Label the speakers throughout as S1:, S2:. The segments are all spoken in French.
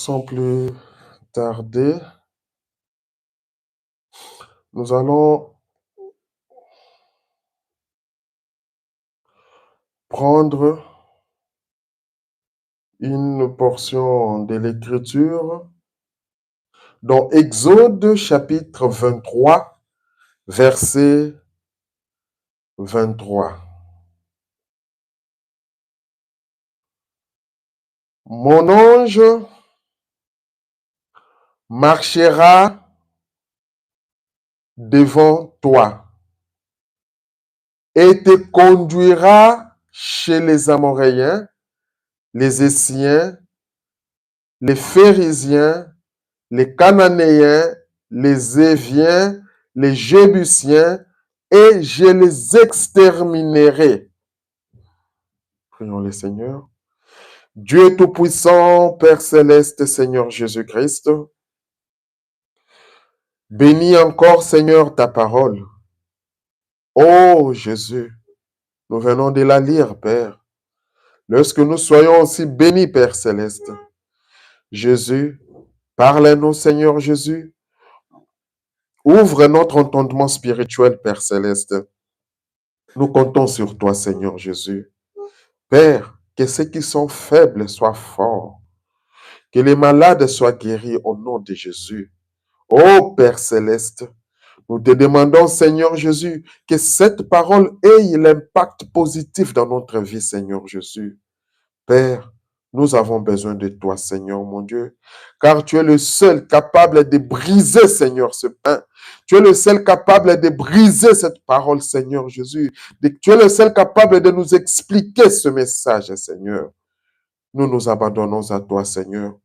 S1: Sans plus tarder, nous allons prendre une portion de l'Écriture dans Exode chapitre 23, verset 23. Mon ange marchera devant toi et te conduira chez les Amoréens, les Hessiens, les Phérésiens, les Cananéens, les Éviens, les Jébusiens, et je les exterminerai. Prions le Seigneur. Dieu Tout-Puissant, Père Céleste, Seigneur Jésus-Christ, bénis encore, Seigneur, ta parole. Oh Jésus, nous venons de la lire, Père. Lorsque nous soyons aussi bénis, Père Céleste, Jésus, parle-nous, Seigneur Jésus. Ouvre notre entendement spirituel, Père Céleste. Nous comptons sur toi, Seigneur Jésus. Père, que ceux qui sont faibles soient forts. Que les malades soient guéris au nom de Jésus. Ô Père Céleste, nous te demandons, Seigneur Jésus, que cette parole ait l'impact positif dans notre vie, Seigneur Jésus. Père, nous avons besoin de toi, Seigneur, mon Dieu, car tu es le seul capable de briser, Seigneur, ce pain. Tu es le seul capable de briser cette parole, Seigneur Jésus. Tu es le seul capable de nous expliquer ce message, Seigneur. Nous nous abandonnons à toi, Seigneur.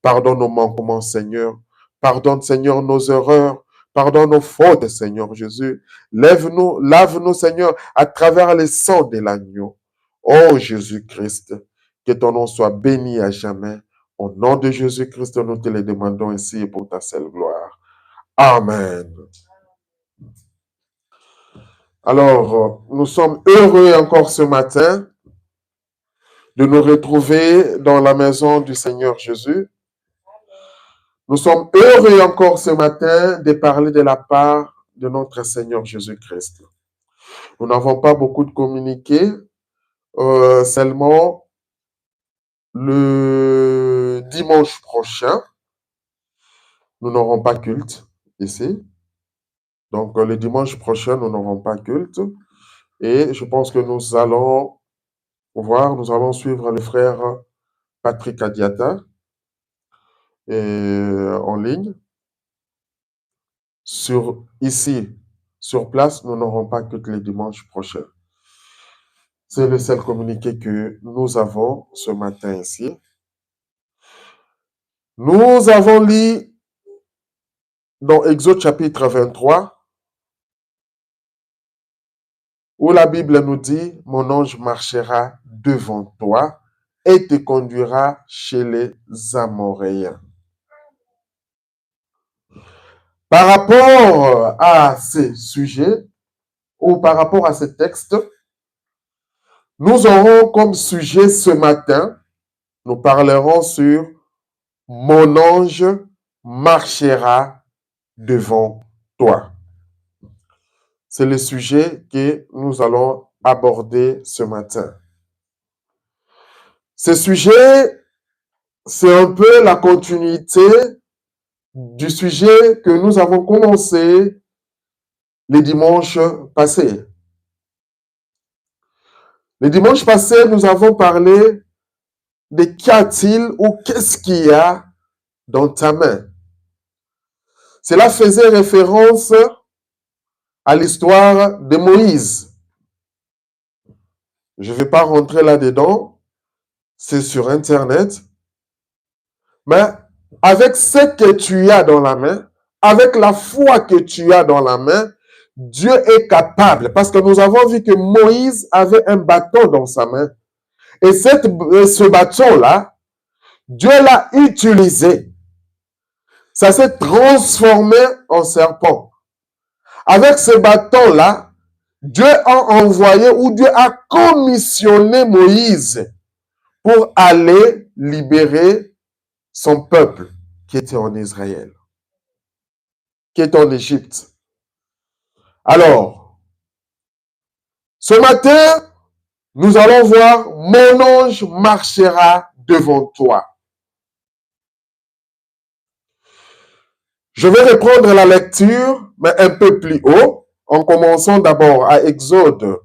S1: Pardonne nos manquements, Seigneur. Pardonne, Seigneur, nos erreurs. Pardonne nos fautes, Seigneur Jésus. Lève-nous, lave-nous, Seigneur, à travers le sang de l'agneau. Oh Jésus-Christ, que ton nom soit béni à jamais. Au nom de Jésus-Christ, nous te le demandons ici pour ta seule gloire. Amen. Alors, nous sommes heureux encore ce matin de nous retrouver dans la maison du Seigneur Jésus. Nous sommes heureux encore ce matin de parler de la part de notre Seigneur Jésus-Christ. Nous n'avons pas beaucoup de communiqués, seulement le dimanche prochain, nous n'aurons pas culte ici. Donc, le dimanche prochain, nous n'aurons pas culte. Et je pense que nous allons suivre le frère Patrick Adiata en ligne. Ici, sur place, nous n'aurons pas culte le dimanche prochain. C'est le seul communiqué que nous avons ce matin ici. Nous avons lu dans Exode chapitre 23, où la Bible nous dit, « Mon ange marchera devant toi et te conduira chez les Amoréens. » Par rapport à ces sujets, ou par rapport à ce texte, nous aurons comme sujet ce matin, nous parlerons sur « Mon ange marchera devant toi ». C'est le sujet que nous allons aborder ce matin. Ce sujet, c'est un peu la continuité du sujet que nous avons commencé les dimanches passés. Les dimanches passés, nous avons parlé de qu'a-t-il ou qu'est-ce qu'il y a dans ta main. Cela faisait référence à l'histoire de Moïse. Je ne vais pas rentrer là-dedans, c'est sur Internet. Mais avec ce que tu as dans la main, avec la foi que tu as dans la main, Dieu est capable. Parce que nous avons vu que Moïse avait un bâton dans sa main. Et ce bâton-là, Dieu l'a utilisé. Ça s'est transformé en serpent. Avec ce bâton-là, Dieu a envoyé ou Dieu a commissionné Moïse pour aller libérer son peuple qui était en Israël, qui est en Égypte. Alors, ce matin, nous allons voir, mon ange marchera devant toi. Je vais reprendre la lecture, mais un peu plus haut, en commençant d'abord à Exode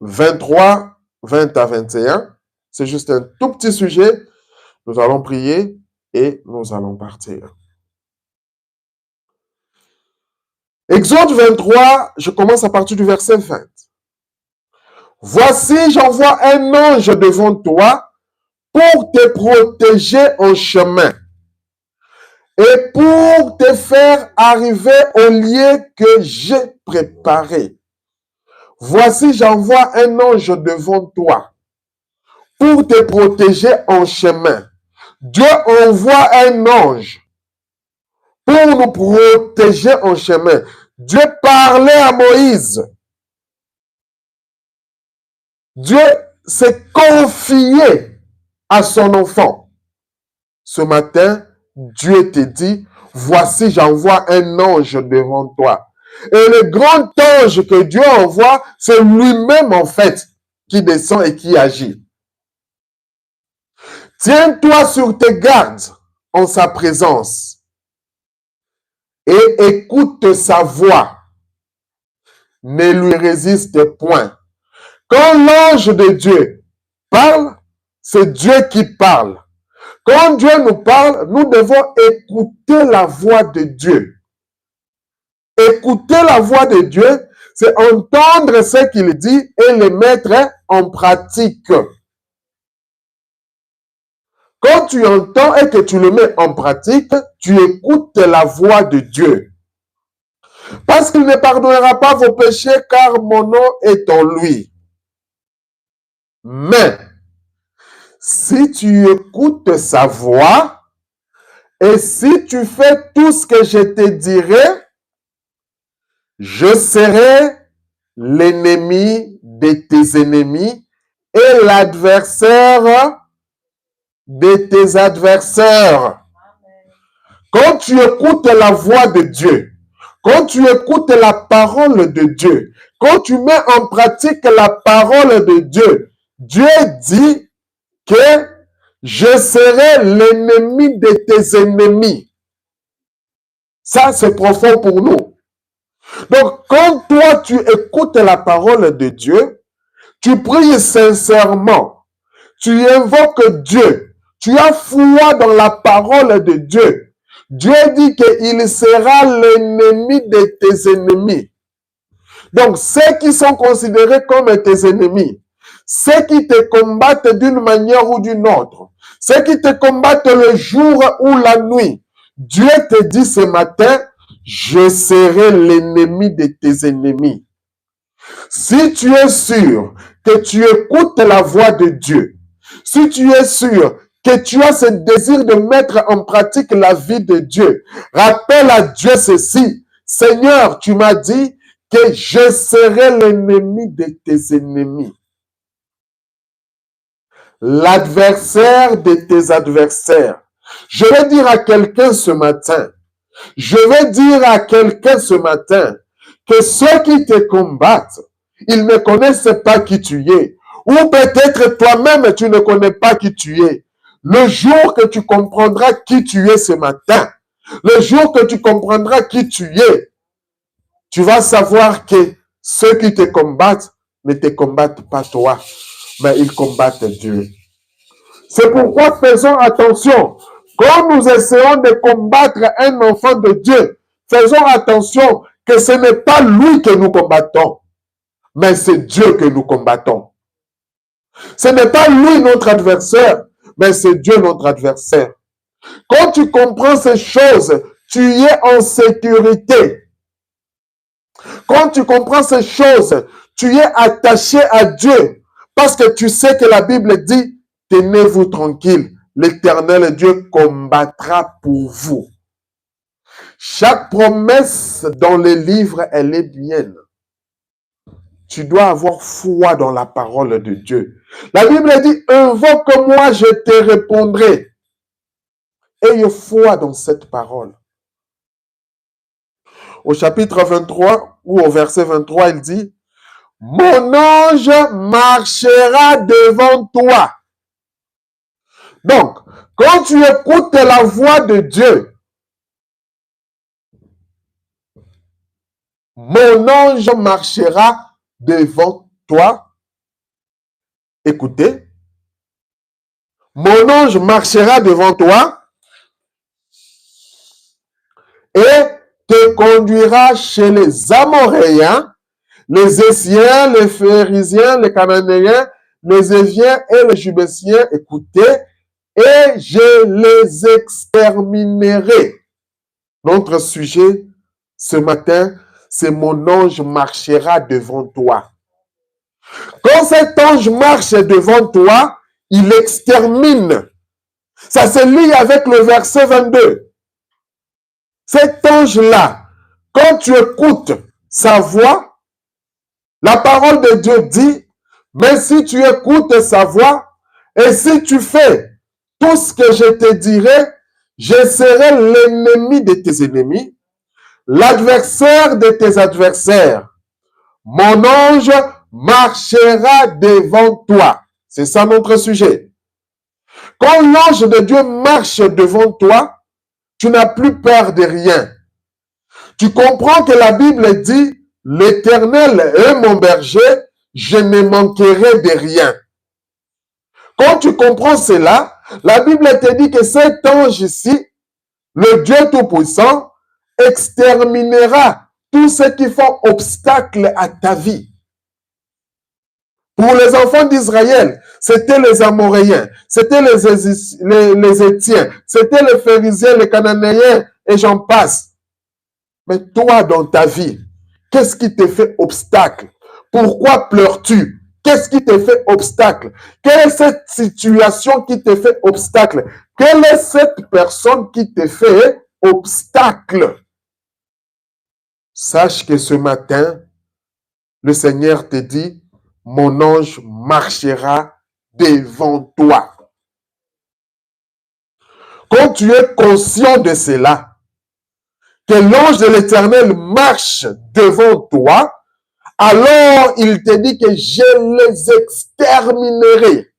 S1: 23, 20 à 21. C'est juste un tout petit sujet. Nous allons prier et nous allons partir. Exode 23, je commence à partir du verset 20. Voici, j'envoie un ange devant toi pour te protéger en chemin et pour te faire arriver au lieu que j'ai préparé. Voici, j'envoie un ange devant toi pour te protéger en chemin. Dieu envoie un ange pour nous protéger en chemin. Dieu parlait à Moïse. Dieu s'est confié à son enfant. Ce matin, Dieu te dit, voici, j'envoie un ange devant toi. Et le grand ange que Dieu envoie, c'est lui-même en fait qui descend et qui agit. Tiens-toi sur tes gardes en sa présence et écoute sa voix. Ne lui résiste point. Quand l'ange de Dieu parle, c'est Dieu qui parle. Quand Dieu nous parle, nous devons écouter la voix de Dieu. Écouter la voix de Dieu, c'est entendre ce qu'il dit et le mettre en pratique. Quand tu entends et que tu le mets en pratique, tu écoutes la voix de Dieu. Parce qu'il ne pardonnera pas vos péchés, car mon nom est en lui. Mais, si tu écoutes sa voix, et si tu fais tout ce que je te dirai, je serai l'ennemi de tes ennemis et l'adversaire de tes adversaires. Quand tu écoutes la voix de Dieu, quand tu écoutes la parole de Dieu, quand tu mets en pratique la parole de Dieu, Dieu dit que je serai l'ennemi de tes ennemis. Ça, c'est profond pour nous. Donc, quand toi, tu écoutes la parole de Dieu, tu pries sincèrement, tu invoques Dieu, tu as foi dans la parole de Dieu. Dieu dit qu'il sera l'ennemi de tes ennemis. Donc, ceux qui sont considérés comme tes ennemis, ceux qui te combattent d'une manière ou d'une autre, ceux qui te combattent le jour ou la nuit, Dieu te dit ce matin, je serai l'ennemi de tes ennemis. Si tu es sûr que tu écoutes la voix de Dieu, si tu es sûr que tu as ce désir de mettre en pratique la vie de Dieu, rappelle à Dieu ceci, Seigneur, tu m'as dit que je serai l'ennemi de tes ennemis. L'adversaire de tes adversaires. Je vais dire à quelqu'un ce matin, que ceux qui te combattent, ils ne connaissent pas qui tu es. Ou peut-être toi-même, tu ne connais pas qui tu es. Le jour que tu comprendras qui tu es ce matin, le jour que tu comprendras qui tu es, tu vas savoir que ceux qui te combattent ne te combattent pas toi, mais ils combattent Dieu. C'est pourquoi faisons attention. Quand nous essayons de combattre un enfant de Dieu, faisons attention que ce n'est pas lui que nous combattons, mais c'est Dieu que nous combattons. Ce n'est pas lui notre adversaire, mais c'est Dieu notre adversaire. Quand tu comprends ces choses, tu es en sécurité. Quand tu comprends ces choses, tu es attaché à Dieu parce que tu sais que la Bible dit, tenez-vous tranquille, l'Éternel Dieu combattra pour vous. Chaque promesse dans les livres, elle est mienne. Tu dois avoir foi dans la parole de Dieu. La Bible dit, invoque-moi, je te répondrai. Ayez foi dans cette parole. Au chapitre 23 ou au verset 23, il dit, mon ange marchera devant toi. Donc, quand tu écoutes la voix de Dieu, mon ange marchera devant toi. Écoutez, mon ange marchera devant toi et te conduira chez les Amoréens, les Essiens, les Phérésiens, les Cananéens, les Éviens et les Jubésiens. Écoutez, et je les exterminerai. Notre sujet ce matin, c'est mon ange marchera devant toi. Quand cet ange marche devant toi, il extermine. Ça se lie avec le verset 22. Cet ange-là, quand tu écoutes sa voix, la parole de Dieu dit, mais si tu écoutes sa voix, et si tu fais tout ce que je te dirai, je serai l'ennemi de tes ennemis, l'adversaire de tes adversaires. Mon ange marchera devant toi. C'est ça notre sujet. Quand l'ange de Dieu marche devant toi, tu n'as plus peur de rien. Tu comprends que la Bible dit, l'Éternel est mon berger, je ne manquerai de rien. Quand tu comprends cela, la Bible te dit que cet ange ici, le Dieu Tout-Puissant, exterminera tous ceux qui font obstacle à ta vie. Pour les enfants d'Israël, c'était les Amoréens, c'était les Étiens, c'était les Phérésiens, les Cananéens, et j'en passe. Mais toi, dans ta vie, qu'est-ce qui te fait obstacle? Pourquoi pleures-tu? Qu'est-ce qui te fait obstacle? Quelle est cette situation qui te fait obstacle? Quelle est cette personne qui te fait obstacle? Sache que ce matin, le Seigneur te dit, mon ange marchera devant toi. Quand tu es conscient de cela, que l'ange de l'Éternel marche devant toi, alors il te dit que je les exterminerai.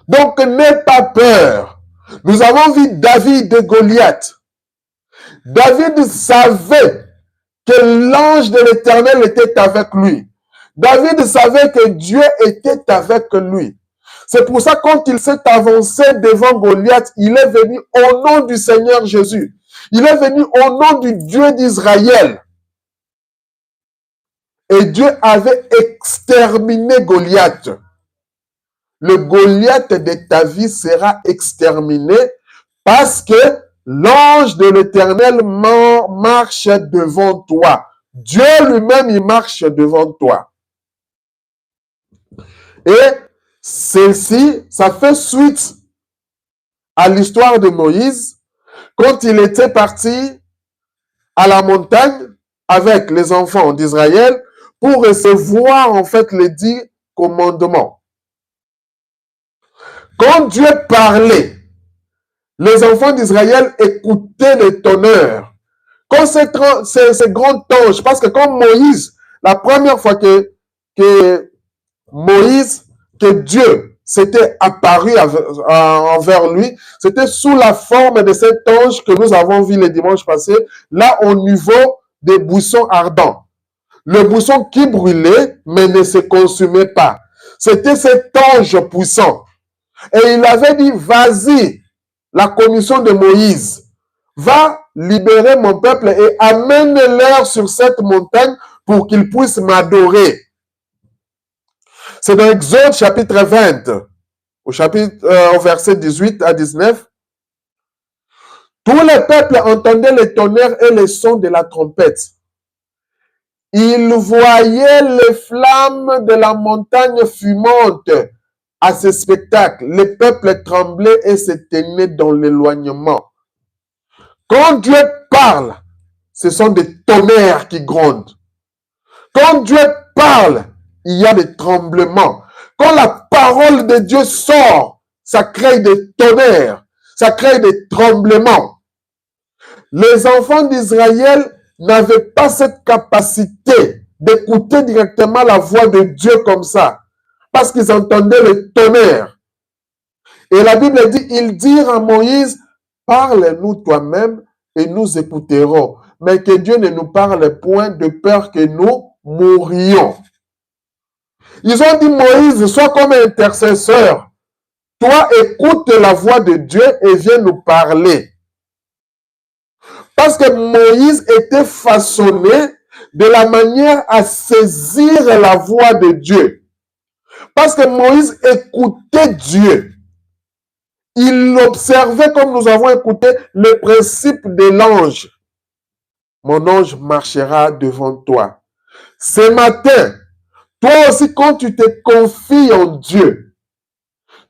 S1: Donc n'aie pas peur. Nous avons vu David et Goliath. David savait que l'ange de l'Éternel était avec lui. David savait que Dieu était avec lui. C'est pour ça quand il s'est avancé devant Goliath, il est venu au nom du Seigneur Jésus. Il est venu au nom du Dieu d'Israël. Et Dieu avait exterminé Goliath. Le Goliath de ta vie sera exterminé parce que l'ange de l'Éternel marche devant toi. Dieu lui-même, il marche devant toi. Et ceci, ça fait suite à l'histoire de Moïse, quand il était parti à la montagne avec les enfants d'Israël pour recevoir en fait les 10 commandements. Quand Dieu parlait, les enfants d'Israël écoutaient le tonnerre. Quand ces grands anges, parce que comme Moïse, la première fois que Moïse, que Dieu s'était apparu envers lui, c'était sous la forme de cet ange que nous avons vu le dimanche passé, là au niveau des buissons ardents. Le buisson qui brûlait, mais ne se consumait pas. C'était cet ange puissant. Et il avait dit, vas-y, la commission de Moïse, va libérer mon peuple et amène-leur sur cette montagne pour qu'ils puissent m'adorer. C'est dans Exode chapitre 20, au verset 18 à 19. Tous les peuples entendaient le tonnerre et le son de la trompette. Ils voyaient les flammes de la montagne fumante à ce spectacle. Les peuples tremblaient et se tenaient dans l'éloignement. Quand Dieu parle, ce sont des tonnerres qui grondent. Quand Dieu parle, il y a des tremblements. Quand la parole de Dieu sort, ça crée des tonnerres. ça crée des tremblements. Les enfants d'Israël n'avaient pas cette capacité d'écouter directement la voix de Dieu comme ça, parce qu'ils entendaient le tonnerre. Et la Bible dit, ils dirent à Moïse, parle-nous toi-même et nous écouterons. Mais que Dieu ne nous parle point de peur que nous mourions. Ils ont dit, Moïse, sois comme intercesseur. Toi, écoute la voix de Dieu et viens nous parler. Parce que Moïse était façonné de la manière à saisir la voix de Dieu. Parce que Moïse écoutait Dieu. Il observait, comme nous avons écouté, le principe de l'ange. Mon ange marchera devant toi. Ce matin, toi aussi, quand tu te confies en Dieu,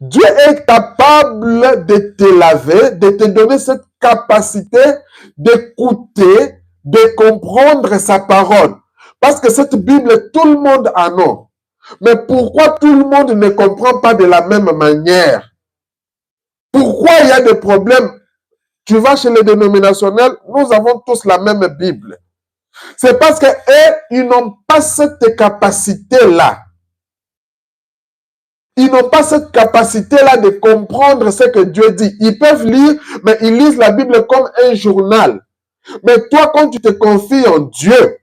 S1: Dieu est capable de te laver, de te donner cette capacité d'écouter, de comprendre sa parole. Parce que cette Bible, tout le monde en a. Mais pourquoi tout le monde ne comprend pas de la même manière? Pourquoi il y a des problèmes? Tu vas chez les dénominationnels, nous avons tous la même Bible. C'est parce que eux, ils n'ont pas cette capacité-là. Ils n'ont pas cette capacité-là de comprendre ce que Dieu dit. Ils peuvent lire, mais ils lisent la Bible comme un journal. Mais toi, quand tu te confies en Dieu,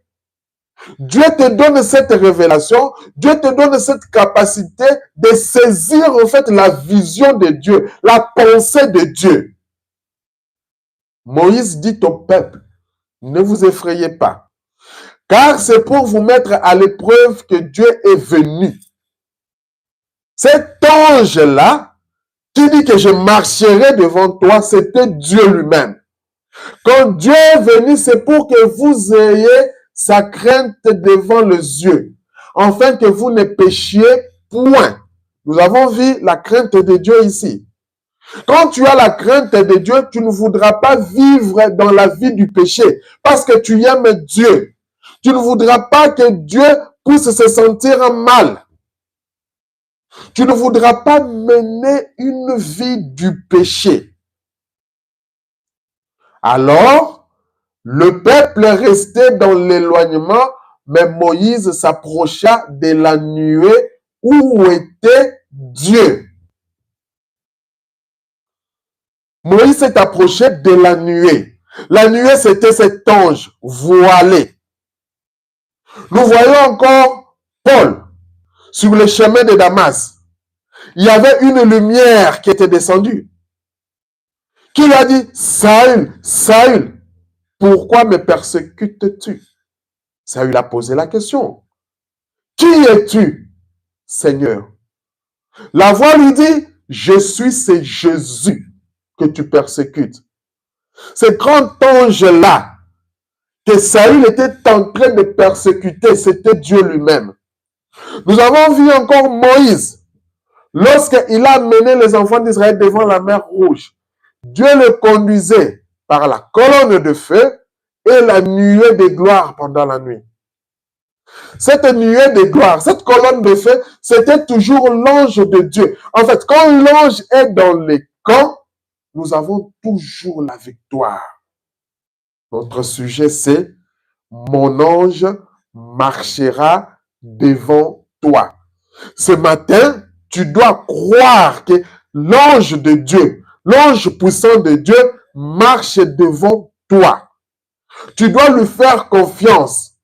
S1: Dieu te donne cette révélation, Dieu te donne cette capacité de saisir en fait la vision de Dieu, la pensée de Dieu. Moïse dit au peuple, ne vous effrayez pas, car c'est pour vous mettre à l'épreuve que Dieu est venu. Cet ange-là, qui dit que je marcherai devant toi, c'était Dieu lui-même. Quand Dieu est venu, c'est pour que vous ayez sa crainte devant les yeux, afin que vous ne péchiez point. Nous avons vu la crainte de Dieu ici. Quand tu as la crainte de Dieu, tu ne voudras pas vivre dans la vie du péché, parce que tu aimes Dieu. Tu ne voudras pas que Dieu puisse se sentir mal. Tu ne voudras pas mener une vie du péché. Alors, le peuple restait dans l'éloignement, mais Moïse s'approcha de la nuée où était Dieu. Moïse s'est approché de la nuée. La nuée, c'était cet ange voilé. Nous voyons encore Paul sur le chemin de Damas. Il y avait une lumière qui était descendue. Qui lui a dit, Saül, Saül, pourquoi me persécutes-tu? Saül a posé la question. Qui es-tu, Seigneur? La voix lui dit, je suis ce Jésus que tu persécutes. Ce grand ange-là, que Saül était en train de persécuter, c'était Dieu lui-même. Nous avons vu encore Moïse, lorsqu'il a mené les enfants d'Israël devant la mer Rouge. Dieu le conduisait par la colonne de feu et la nuée de gloire pendant la nuit. Cette nuée de gloire, cette colonne de feu, c'était toujours l'ange de Dieu. En fait, quand l'ange est dans les camps, nous avons toujours la victoire. Notre sujet, c'est « Mon ange marchera devant toi ». Ce matin, tu dois croire que l'ange de Dieu, l'ange puissant de Dieu marche devant toi. Tu dois lui faire confiance.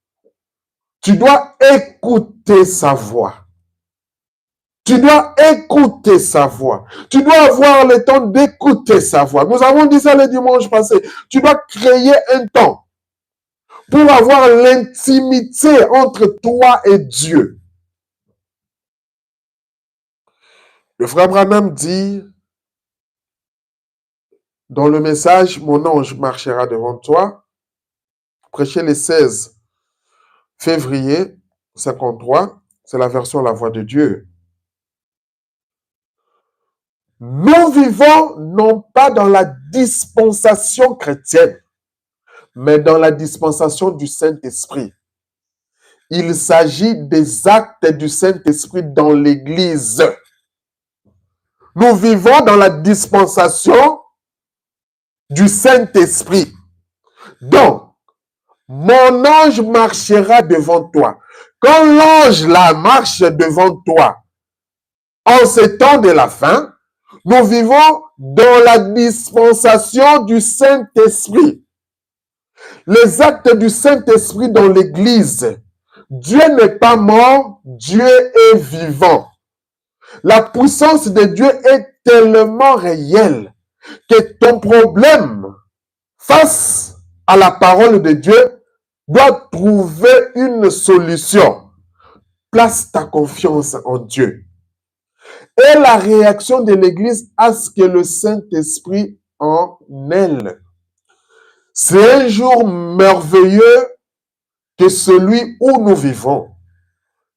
S1: Tu dois écouter sa voix. Tu dois écouter sa voix. Tu dois avoir le temps d'écouter sa voix. Nous avons dit ça le dimanche passé. Tu dois créer un temps pour avoir l'intimité entre toi et Dieu. Le frère Branham dit dans le message « Mon ange marchera devant toi », prêché le 16 février 53, c'est la version La Voix de Dieu. Nous vivons non pas dans la dispensation chrétienne, mais dans la dispensation du Saint-Esprit. Il s'agit des actes du Saint-Esprit dans l'Église. Nous vivons dans la dispensation du Saint-Esprit. Donc, mon ange marchera devant toi. Quand l'ange là marche devant toi, en ces temps de la fin, nous vivons dans la dispensation du Saint-Esprit. Les actes du Saint-Esprit dans l'Église. Dieu n'est pas mort, Dieu est vivant. La puissance de Dieu est tellement réelle que ton problème face à la parole de Dieu doit trouver une solution. Place ta confiance en Dieu. Et la réaction de l'Église à ce que le Saint-Esprit en elle. C'est un jour merveilleux que celui où nous vivons,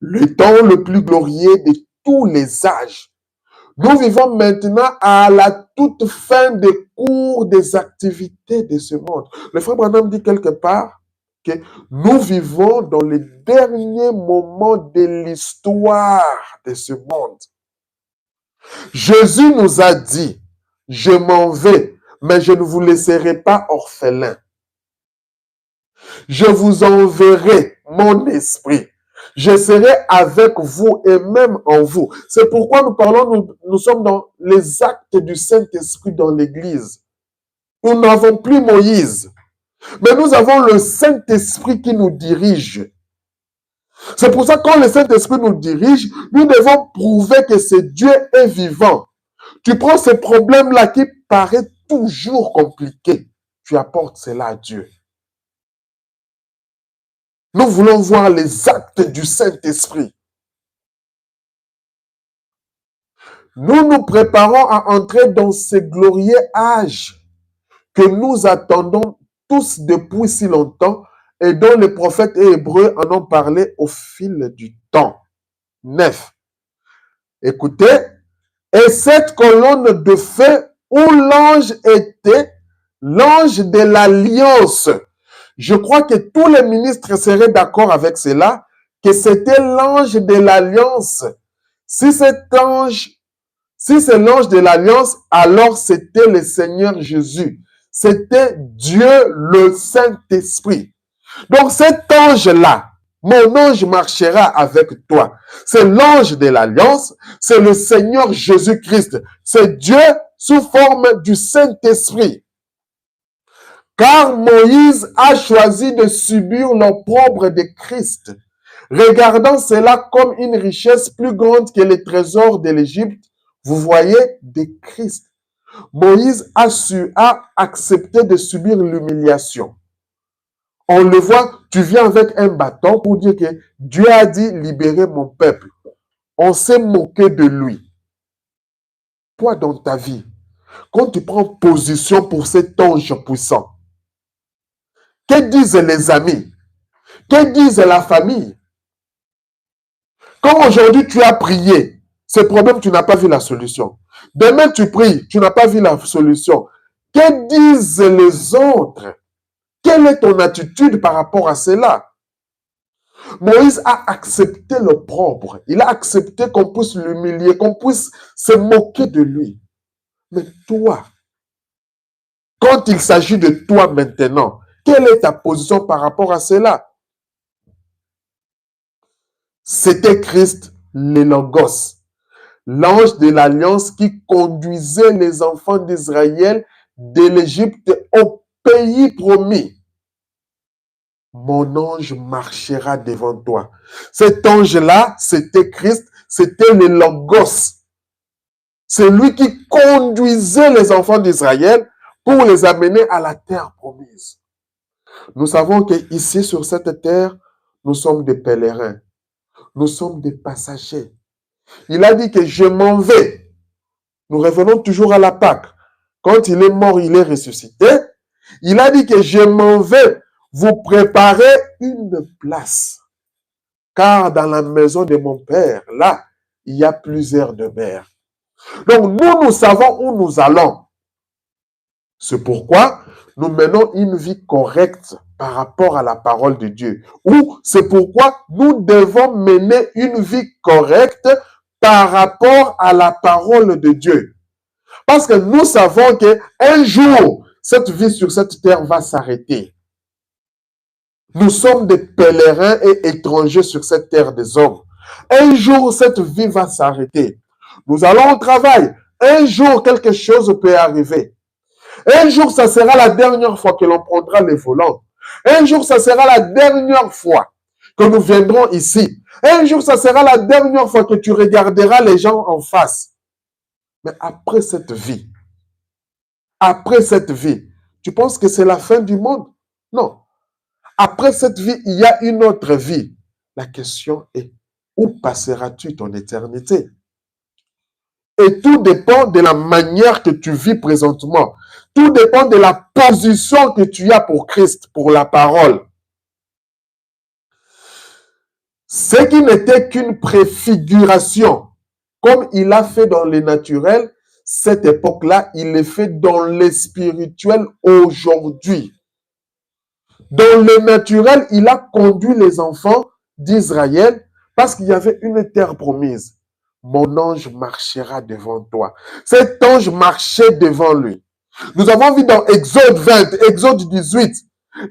S1: le temps le plus glorieux de tous les âges. Nous vivons maintenant à la toute fin des cours des activités de ce monde. Le frère Branham dit quelque part que nous vivons dans les derniers moments de l'histoire de ce monde. Jésus nous a dit, je m'en vais, mais je ne vous laisserai pas orphelins. Je vous enverrai mon esprit. Je serai avec vous et même en vous. C'est pourquoi nous parlons, nous sommes dans les actes du Saint-Esprit dans l'Église. Nous n'avons plus Moïse, mais nous avons le Saint-Esprit qui nous dirige. C'est pour ça que quand le Saint-Esprit nous dirige, nous devons prouver que ce Dieu est vivant. Tu prends ce problème-là qui paraît toujours compliqué, tu apportes cela à Dieu. Nous voulons voir les actes du Saint-Esprit. Nous nous préparons à entrer dans ce glorieux âge que nous attendons tous depuis si longtemps et dont les prophètes hébreux en ont parlé au fil du temps. 9. Écoutez, et cette colonne de feu où l'ange était, l'ange de l'alliance. Je crois que tous les ministres seraient d'accord avec cela, que c'était l'ange de l'alliance. Si c'est l'ange de l'alliance, alors c'était le Seigneur Jésus. C'était Dieu le Saint-Esprit. Donc cet ange-là, mon ange marchera avec toi. C'est l'ange de l'alliance, c'est le Seigneur Jésus-Christ. C'est Dieu sous forme du Saint-Esprit. Car Moïse a choisi de subir l'opprobre de Christ, regardant cela comme une richesse plus grande que les trésors de l'Égypte. Vous voyez, de Christ. Moïse a accepté de subir l'humiliation. On le voit, tu viens avec un bâton pour dire que Dieu a dit libérez mon peuple. On s'est moqué de lui. Toi, dans ta vie, quand tu prends position pour cet ange puissant, que disent les amis? Que disent la famille? Quand aujourd'hui tu as prié, ce problème, tu n'as pas vu la solution. Demain, tu pries, tu n'as pas vu la solution. Que disent les autres? Quelle est ton attitude par rapport à cela? Moïse a accepté l'opprobre. Il a accepté qu'on puisse l'humilier, qu'on puisse se moquer de lui. Mais toi, quand il s'agit de toi maintenant, quelle est ta position par rapport à cela? C'était Christ, le Logos, l'ange de l'alliance qui conduisait les enfants d'Israël de l'Égypte au pays promis. Mon ange marchera devant toi. Cet ange-là, c'était Christ, c'était le Logos. C'est lui qui conduisait les enfants d'Israël pour les amener à la terre promise. Nous savons qu'ici, sur cette terre, nous sommes des pèlerins. Nous sommes des passagers. Il a dit que je m'en vais. Nous revenons toujours à la Pâque. Quand il est mort, il est ressuscité. Il a dit que je m'en vais vous préparer une place. Car dans la maison de mon Père, là, il y a plusieurs demeures. Donc, nous savons où nous allons. C'est pourquoi nous menons une vie correcte par rapport à la parole de Dieu. Ou c'est pourquoi nous devons mener une vie correcte par rapport à la parole de Dieu. Parce que nous savons qu'un jour, cette vie sur cette terre va s'arrêter. Nous sommes des pèlerins et étrangers sur cette terre des hommes. Un jour, cette vie va s'arrêter. Nous allons au travail. Un jour, quelque chose peut arriver. Un jour, ça sera la dernière fois que l'on prendra les volants. Un jour, ça sera la dernière fois que nous viendrons ici. Un jour, ça sera la dernière fois que tu regarderas les gens en face. Mais après cette vie, tu penses que c'est la fin du monde? Non. Après cette vie, il y a une autre vie. La question est, où passeras-tu ton éternité? Et tout dépend de la manière que tu vis présentement. Tout dépend de la position que tu as pour Christ, pour la parole. Ce qui n'était qu'une préfiguration, comme il a fait dans le naturel, cette époque-là, il le fait dans le spirituel aujourd'hui. Dans le naturel, il a conduit les enfants d'Israël parce qu'il y avait une terre promise. Mon ange marchera devant toi. Cet ange marchait devant lui. Nous avons vu dans Exode 20, Exode 18,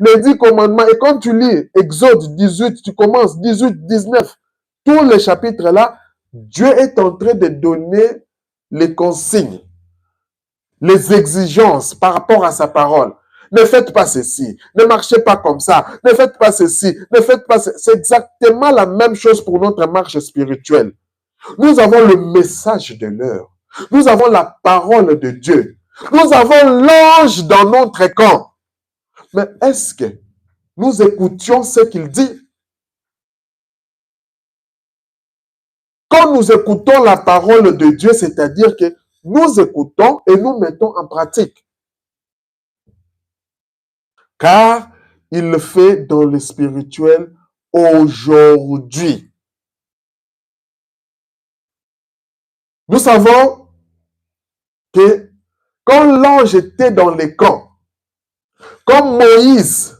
S1: les 10 commandements. Et quand tu lis Exode 18, tu commences 18, 19, tous les chapitres là, Dieu est en train de donner les consignes, les exigences par rapport à sa parole. Ne faites pas ceci, ne marchez pas comme ça, ne faites pas ceci, ne faites pas ceci. C'est exactement la même chose pour notre marche spirituelle. Nous avons le message de l'heure. Nous avons la parole de Dieu. Nous avons l'ange dans notre camp. Mais est-ce que nous écoutions ce qu'il dit? Quand nous écoutons la parole de Dieu, c'est-à-dire que nous écoutons et nous mettons en pratique. Car il le fait dans le spirituel aujourd'hui. Nous savons que quand l'ange était dans les camps, comme Moïse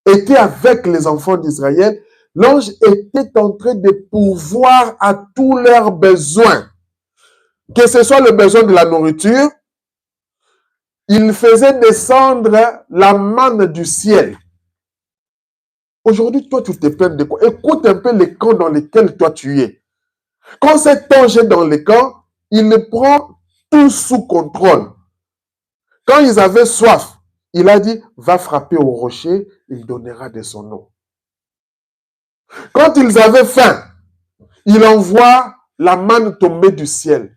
S1: était avec les enfants d'Israël, l'ange était en train de pourvoir à tous leurs besoins. Que ce soit le besoin de la nourriture, il faisait descendre la manne du ciel. Aujourd'hui, toi, tu te plains de quoi? Écoute un peu les camps dans lesquels toi tu es. Quand cet ange est dans les camps, il prend tout sous contrôle. Quand ils avaient soif, il a dit, va frapper au rocher, il donnera de son eau. Quand ils avaient faim, il envoie la manne tomber du ciel.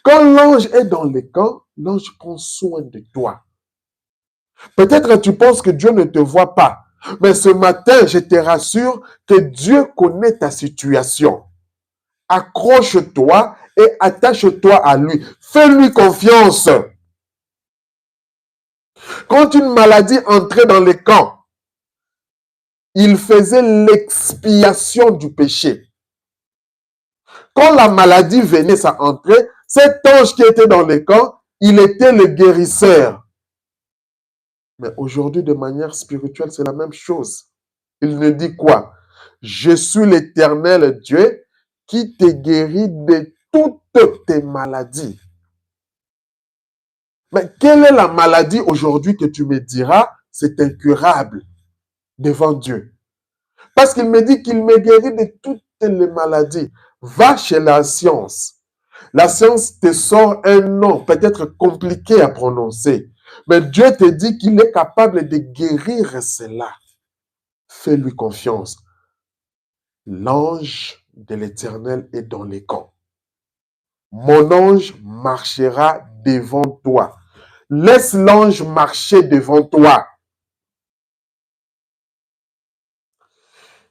S1: Quand l'ange est dans les camps, l'ange prend soin de toi. Peut-être tu penses que Dieu ne te voit pas, mais ce matin, je te rassure que Dieu connaît ta situation. Accroche-toi et attache-toi à lui. Fais-lui confiance. Quand une maladie entrait dans les camps, il faisait l'expiation du péché. Quand la maladie venait, ça entrait, cet ange qui était dans les camps, il était le guérisseur. Mais aujourd'hui, de manière spirituelle, c'est la même chose. Il ne dit quoi? Je suis l'Éternel Dieu qui te guérit de toutes tes maladies. Mais quelle est la maladie aujourd'hui que tu me diras, c'est incurable devant Dieu? Parce qu'il me dit qu'il me guérit de toutes les maladies. Va chez la science. La science te sort un nom peut-être compliqué à prononcer. Mais Dieu te dit qu'il est capable de guérir cela. Fais-lui confiance. L'ange de l'Éternel est dans les camps. Mon ange marchera devant toi. Laisse l'ange marcher devant toi.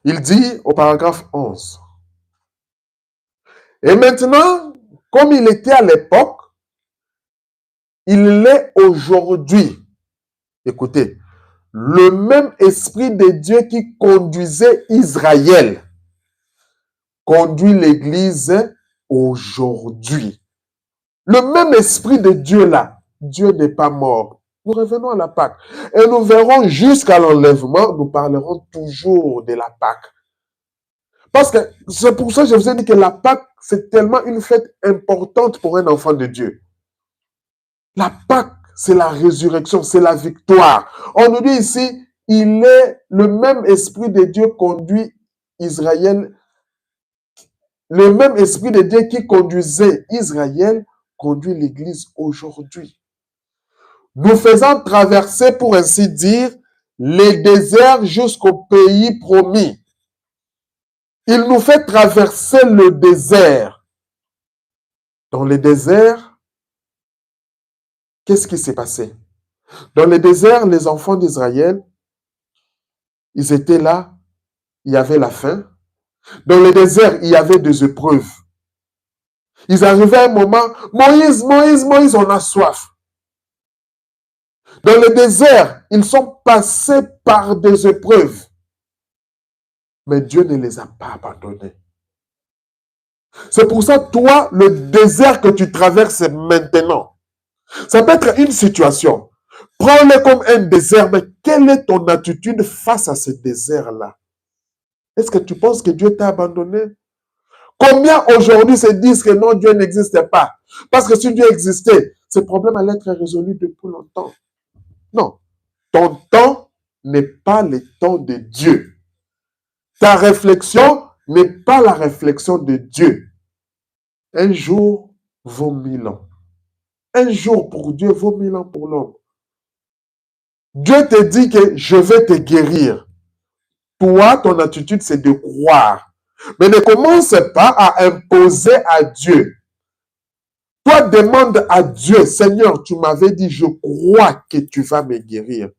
S1: Il dit au paragraphe 11. Et maintenant, comme il était à l'époque, il l'est aujourd'hui. Écoutez, le même esprit de Dieu qui conduisait Israël conduit l'Église aujourd'hui. Le même esprit de Dieu là, Dieu n'est pas mort. Nous revenons à la Pâque. Et nous verrons jusqu'à l'enlèvement, nous parlerons toujours de la Pâque. Parce que c'est pour ça que je vous ai dit que la Pâque, c'est tellement une fête importante pour un enfant de Dieu. La Pâque, c'est la résurrection, c'est la victoire. On nous dit ici, il est le même esprit de Dieu conduit Israël, le même esprit de Dieu qui conduisait Israël conduit l'Église aujourd'hui. Nous faisons traverser, pour ainsi dire, les déserts jusqu'au pays promis. Il nous fait traverser le désert. Dans le désert, qu'est-ce qui s'est passé? Dans le désert, les enfants d'Israël, ils étaient là, il y avait la faim. Dans le désert, il y avait des épreuves. Ils arrivaient à un moment, Moïse, on a soif. Dans le désert, ils sont passés par des épreuves. Mais Dieu ne les a pas abandonnés. C'est pour ça, toi, le désert que tu traverses maintenant, ça peut être une situation. Prends-le comme un désert, mais quelle est ton attitude face à ce désert-là? Est-ce que tu penses que Dieu t'a abandonné? Combien aujourd'hui se disent que non, Dieu n'existe pas? Parce que si Dieu existait, ce problème allait être résolu depuis longtemps. Non. Ton temps n'est pas le temps de Dieu. Ta réflexion n'est pas la réflexion de Dieu. Un jour vaut 1000 ans. Un jour pour Dieu vaut 1000 ans pour l'homme. Dieu te dit que je vais te guérir. Toi, ton attitude, c'est de croire. Mais ne commence pas à imposer à Dieu. Toi, demande à Dieu, Seigneur, tu m'avais dit, je crois que tu vas me guérir.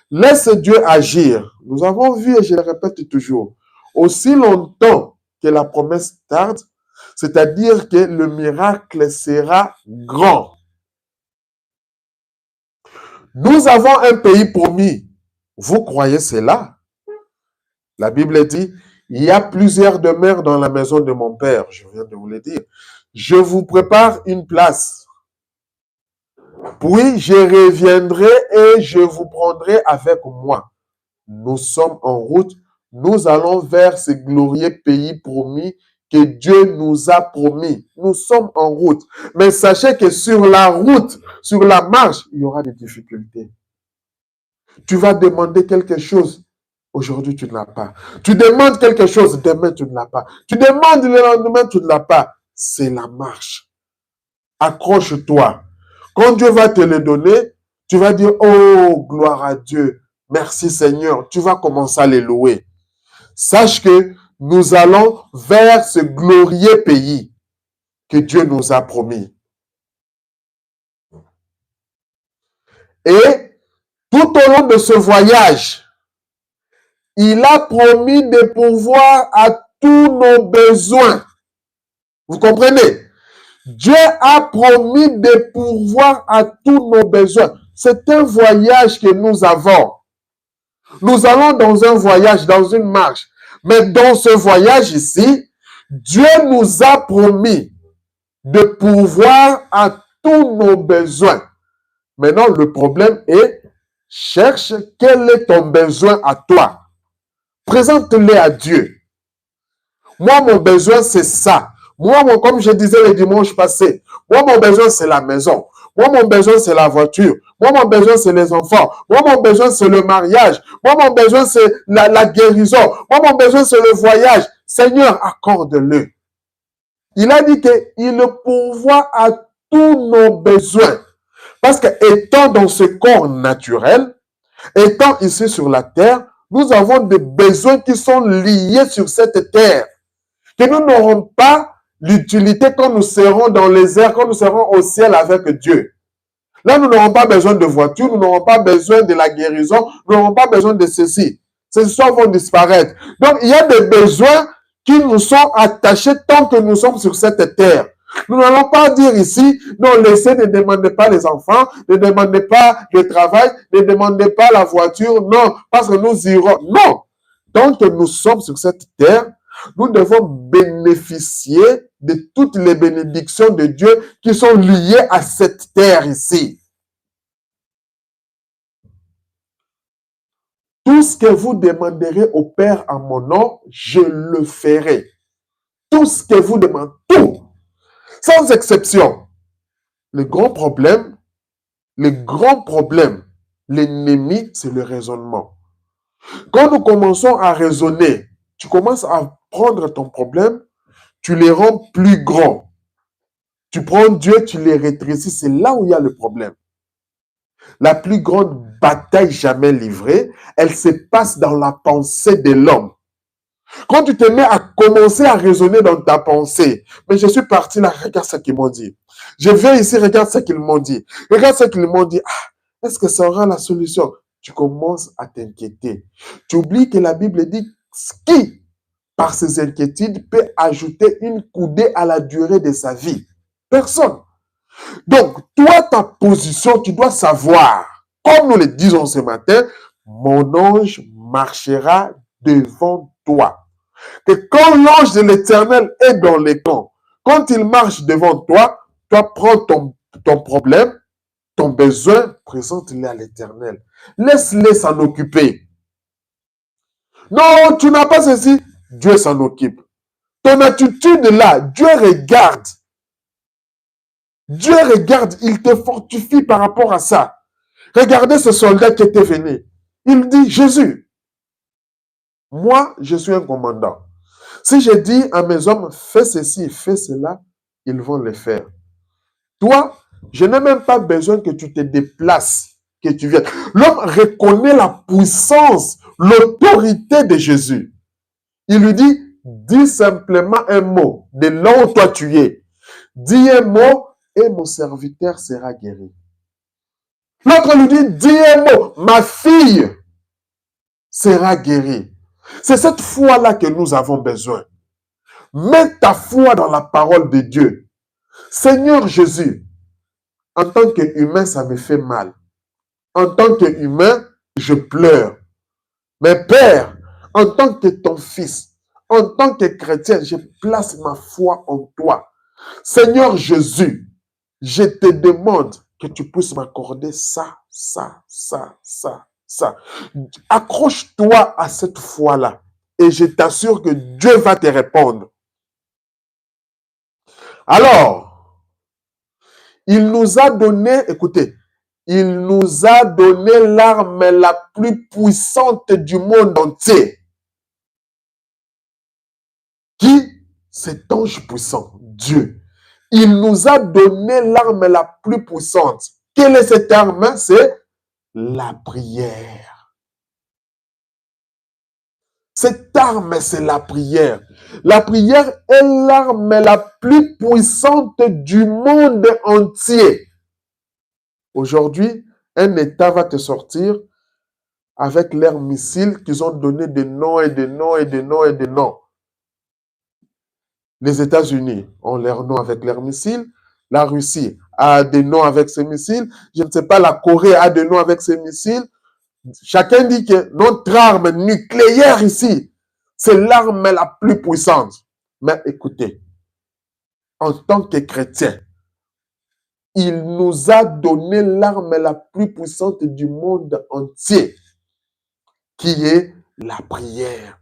S1: Laisse Dieu agir. Nous avons vu, et je le répète toujours, aussi longtemps que la promesse tarde, c'est-à-dire que le miracle sera grand. Nous avons un pays promis. Vous croyez cela? La Bible dit, il y a plusieurs demeures dans la maison de mon Père. Je viens de vous le dire. Je vous prépare une place. Puis je reviendrai et je vous prendrai avec moi. Nous sommes en route. Nous allons vers ce glorieux pays promis que Dieu nous a promis. Nous sommes en route. Mais sachez que sur la route, sur la marche, il y aura des difficultés. Tu vas demander quelque chose. Aujourd'hui, tu ne l'as pas. Tu demandes quelque chose. Demain, tu ne l'as pas. Tu demandes le lendemain, tu ne l'as pas. C'est la marche. Accroche-toi. Quand Dieu va te le donner, tu vas dire, oh, gloire à Dieu. Merci Seigneur. Tu vas commencer à les louer. Sache que nous allons vers ce glorieux pays que Dieu nous a promis. Et tout au long de ce voyage, il a promis de pourvoir à tous nos besoins. Vous comprenez? Dieu a promis de pourvoir à tous nos besoins. C'est un voyage que nous avons. Nous allons dans un voyage, dans une marche. Mais dans ce voyage ici, Dieu nous a promis de pourvoir à tous nos besoins. Maintenant, le problème est, cherche quel est ton besoin à toi. Présente-le à Dieu. Moi, mon besoin, c'est ça. Moi, comme je disais le dimanche passé, moi, mon besoin, c'est la maison. Moi, mon besoin, c'est la voiture. Moi, mon besoin, c'est les enfants. Moi, mon besoin, c'est le mariage. Moi, mon besoin, c'est la guérison. Moi, mon besoin, c'est le voyage. Seigneur, accorde-le. Il a dit qu'il pourvoit à tous nos besoins. Parce que étant dans ce corps naturel, étant ici sur la terre, nous avons des besoins qui sont liés sur cette terre. Que nous n'aurons pas l'utilité quand nous serons dans les airs, quand nous serons au ciel avec Dieu. Là, nous n'aurons pas besoin de voiture, nous n'aurons pas besoin de la guérison, nous n'aurons pas besoin de ceci. Ces choses vont disparaître. Donc, il y a des besoins qui nous sont attachés tant que nous sommes sur cette terre. Nous n'allons pas dire ici, non, laissez, ne demandez pas les enfants, ne demandez pas le travail, ne demandez pas la voiture, non, parce que nous irons. Non! Tant que nous sommes sur cette terre, nous devons bénéficier de toutes les bénédictions de Dieu qui sont liées à cette terre ici. Tout ce que vous demanderez au Père en mon nom, je le ferai. Tout ce que vous demandez, tout, sans exception. Le grand problème, le grand problème, l'ennemi, c'est le raisonnement. Quand nous commençons à raisonner, tu commences à prendre ton problème, tu les rends plus grands. Tu prends Dieu, tu les rétrécis. C'est là où il y a le problème. La plus grande bataille jamais livrée, elle se passe dans la pensée de l'homme. Quand tu te mets à commencer à raisonner dans ta pensée, mais je suis parti là, regarde ce qu'ils m'ont dit. Je viens ici, regarde ce qu'ils m'ont dit. Regarde ce qu'ils m'ont dit. Ah, est-ce que ça aura la solution? Tu commences à t'inquiéter. Tu oublies que la Bible dit qui, par ses inquiétudes, peut ajouter une coudée à la durée de sa vie? Personne. Donc, toi, ta position, tu dois savoir, comme nous le disons ce matin, mon ange marchera devant toi. Que quand l'ange de l'Éternel est dans les camps, quand il marche devant toi, toi prends ton problème, ton besoin, présente-le à l'Éternel. Laisse-les s'en occuper. Non, tu n'as pas ceci, Dieu s'en occupe. Ton attitude là, Dieu regarde. Dieu regarde, il te fortifie par rapport à ça. Regardez ce soldat qui était venu. Il dit, Jésus, moi, je suis un commandant. Si je dis à mes hommes, fais ceci, fais cela, ils vont le faire. Toi, je n'ai même pas besoin que tu te déplaces, que tu viennes. L'homme reconnaît la puissance, l'autorité de Jésus. Il lui dit, dis simplement un mot de là où toi tu es. Dis un mot et mon serviteur sera guéri. L'autre lui dit, dis un mot, ma fille sera guérie. C'est cette foi-là que nous avons besoin. Mets ta foi dans la parole de Dieu. Seigneur Jésus, en tant qu'humain, ça me fait mal. En tant qu'humain, je pleure. Mais Père, en tant que ton fils, en tant que chrétien, je place ma foi en toi. Seigneur Jésus, je te demande que tu puisses m'accorder ça. Accroche-toi à cette foi-là et je t'assure que Dieu va te répondre. Alors, il nous a donné, écoutez, il nous a donné l'arme la plus puissante du monde entier. Qui? Cet ange puissant, Dieu. Il nous a donné l'arme la plus puissante. Quelle est cette arme? C'est la prière. Cette arme, c'est la prière. La prière est l'arme la plus puissante du monde entier. Aujourd'hui, un État va te sortir avec leurs missiles qu'ils ont donné des noms et des noms et des noms et des noms. Les États-Unis ont leurs noms avec leurs missiles. La Russie a des noms avec ses missiles. Je ne sais pas, la Corée a des noms avec ses missiles. Chacun dit que notre arme nucléaire ici, c'est l'arme la plus puissante. Mais écoutez, en tant que chrétien, il nous a donné l'arme la plus puissante du monde entier, qui est la prière.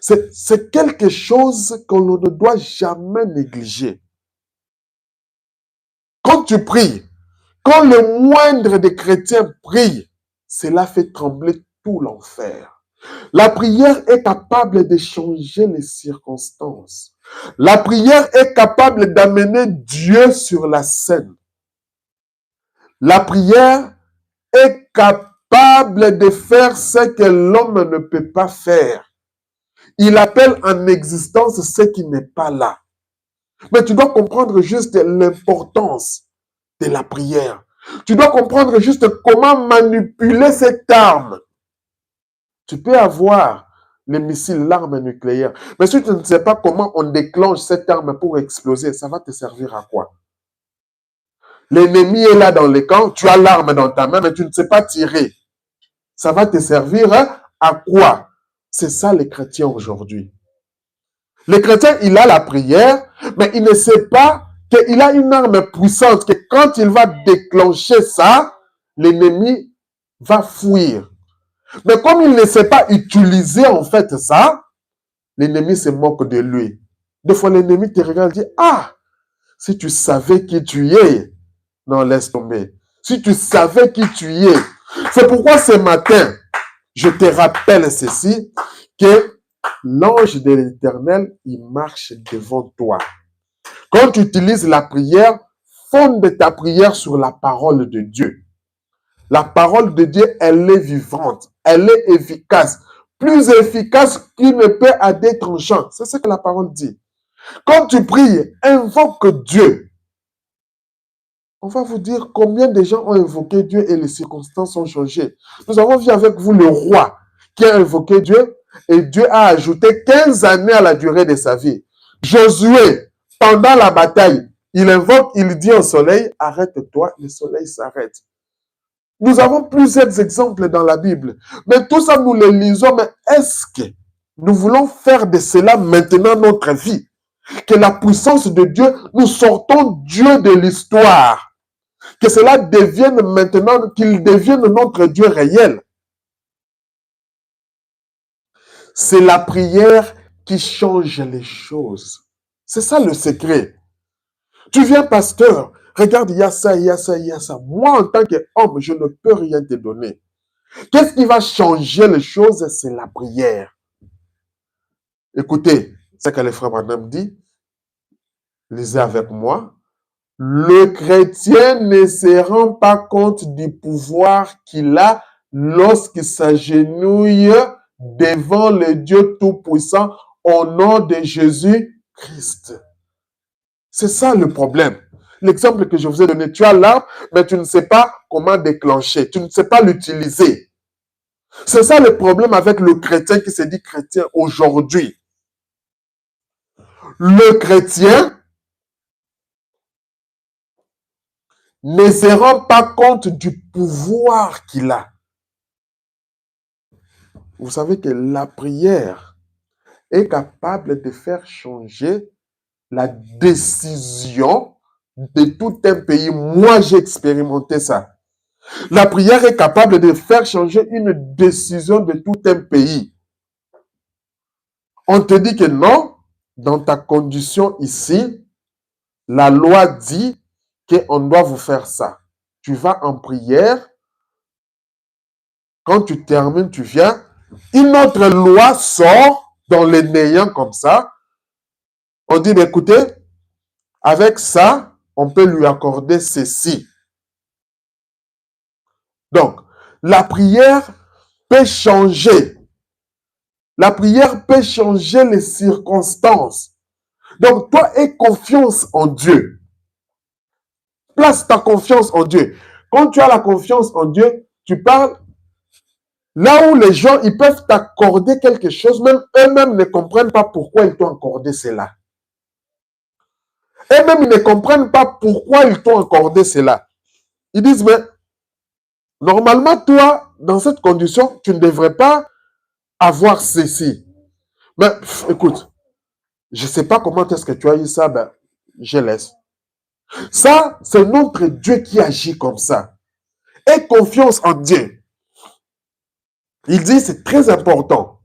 S1: C'est quelque chose qu'on ne doit jamais négliger. Quand tu pries, quand le moindre des chrétiens prie, cela fait trembler tout l'enfer. La prière est capable de changer les circonstances. La prière est capable d'amener Dieu sur la scène. La prière est capable de faire ce que l'homme ne peut pas faire. Il appelle en existence ce qui n'est pas là. Mais tu dois comprendre juste l'importance de la prière. Tu dois comprendre juste comment manipuler cette arme. Tu peux avoir les missiles, l'arme nucléaire. Mais si tu ne sais pas comment on déclenche cette arme pour exploser, ça va te servir à quoi? L'ennemi est là dans les camps, tu as l'arme dans ta main, mais tu ne sais pas tirer. Ça va te servir à quoi? C'est ça les chrétiens aujourd'hui. Le chrétien, il a la prière, mais il ne sait pas qu'il a une arme puissante, que quand il va déclencher ça, l'ennemi va fuir. Mais comme il ne sait pas utiliser en fait ça, l'ennemi se moque de lui. Des fois, l'ennemi te regarde et dit, ah, si tu savais qui tu es, non, laisse tomber. si tu savais qui tu es. C'est pourquoi ce matin, je te rappelle ceci, que l'ange de l'Éternel, il marche devant toi. Quand tu utilises la prière, fonde ta prière sur la parole de Dieu. La parole de Dieu, elle est vivante, elle est efficace, plus efficace qu'une épée à deux tranchants. C'est ce que la parole dit. Quand tu pries, invoque Dieu. On va vous dire combien de gens ont invoqué Dieu et les circonstances ont changé. Nous avons vu avec vous le roi qui a invoqué Dieu et Dieu a ajouté 15 années à la durée de sa vie. Josué, pendant la bataille, il invoque, il dit au soleil, arrête-toi, le soleil s'arrête. Nous avons plusieurs exemples dans la Bible, mais tout ça nous les lisons, mais est-ce que nous voulons faire de cela maintenant notre vie? Que la puissance de Dieu, nous sortons Dieu de l'histoire. Que cela devienne maintenant, qu'il devienne notre Dieu réel. C'est la prière qui change les choses. C'est ça le secret. Tu viens, pasteur, regarde, il y a ça, il y a ça, il y a ça. Moi, en tant qu'homme, je ne peux rien te donner. Qu'est-ce qui va changer les choses? C'est la prière. Écoutez, ce que le frère Branham dit, lisez avec moi. Le chrétien ne se rend pas compte du pouvoir qu'il a lorsqu'il s'agenouille devant le Dieu Tout-Puissant au nom de Jésus-Christ. C'est ça le problème. L'exemple que je vous ai donné, tu as l'arme, mais tu ne sais pas comment déclencher, tu ne sais pas l'utiliser. C'est ça le problème avec le chrétien qui se dit chrétien aujourd'hui. Le chrétien ne se rend pas compte du pouvoir qu'il a. Vous savez que la prière est capable de faire changer la décision de tout un pays. Moi, j'ai expérimenté ça. La prière est capable de faire changer une décision de tout un pays. On te dit que non, dans ta condition ici, la loi dit qu'on doit vous faire ça. Tu vas en prière. Quand tu termines, tu viens. Une autre loi sort dans les néants comme ça. On dit, écoutez, avec ça, on peut lui accorder ceci. Donc, la prière peut changer. La prière peut changer les circonstances. Donc, toi, aie confiance en Dieu. Place ta confiance en Dieu. Quand tu as la confiance en Dieu, tu parles là où les gens, ils peuvent t'accorder quelque chose, même eux-mêmes ne comprennent pas pourquoi ils t'ont accordé cela. Eux-mêmes, ils ne comprennent pas pourquoi ils t'ont accordé cela. Ils disent, mais normalement, toi, dans cette condition, tu ne devrais pas avoir ceci. Mais écoute, je ne sais pas comment est-ce que tu as eu ça, ben, je laisse. Ça, c'est notre Dieu qui agit comme ça. Aie confiance en Dieu. Il dit, c'est très important.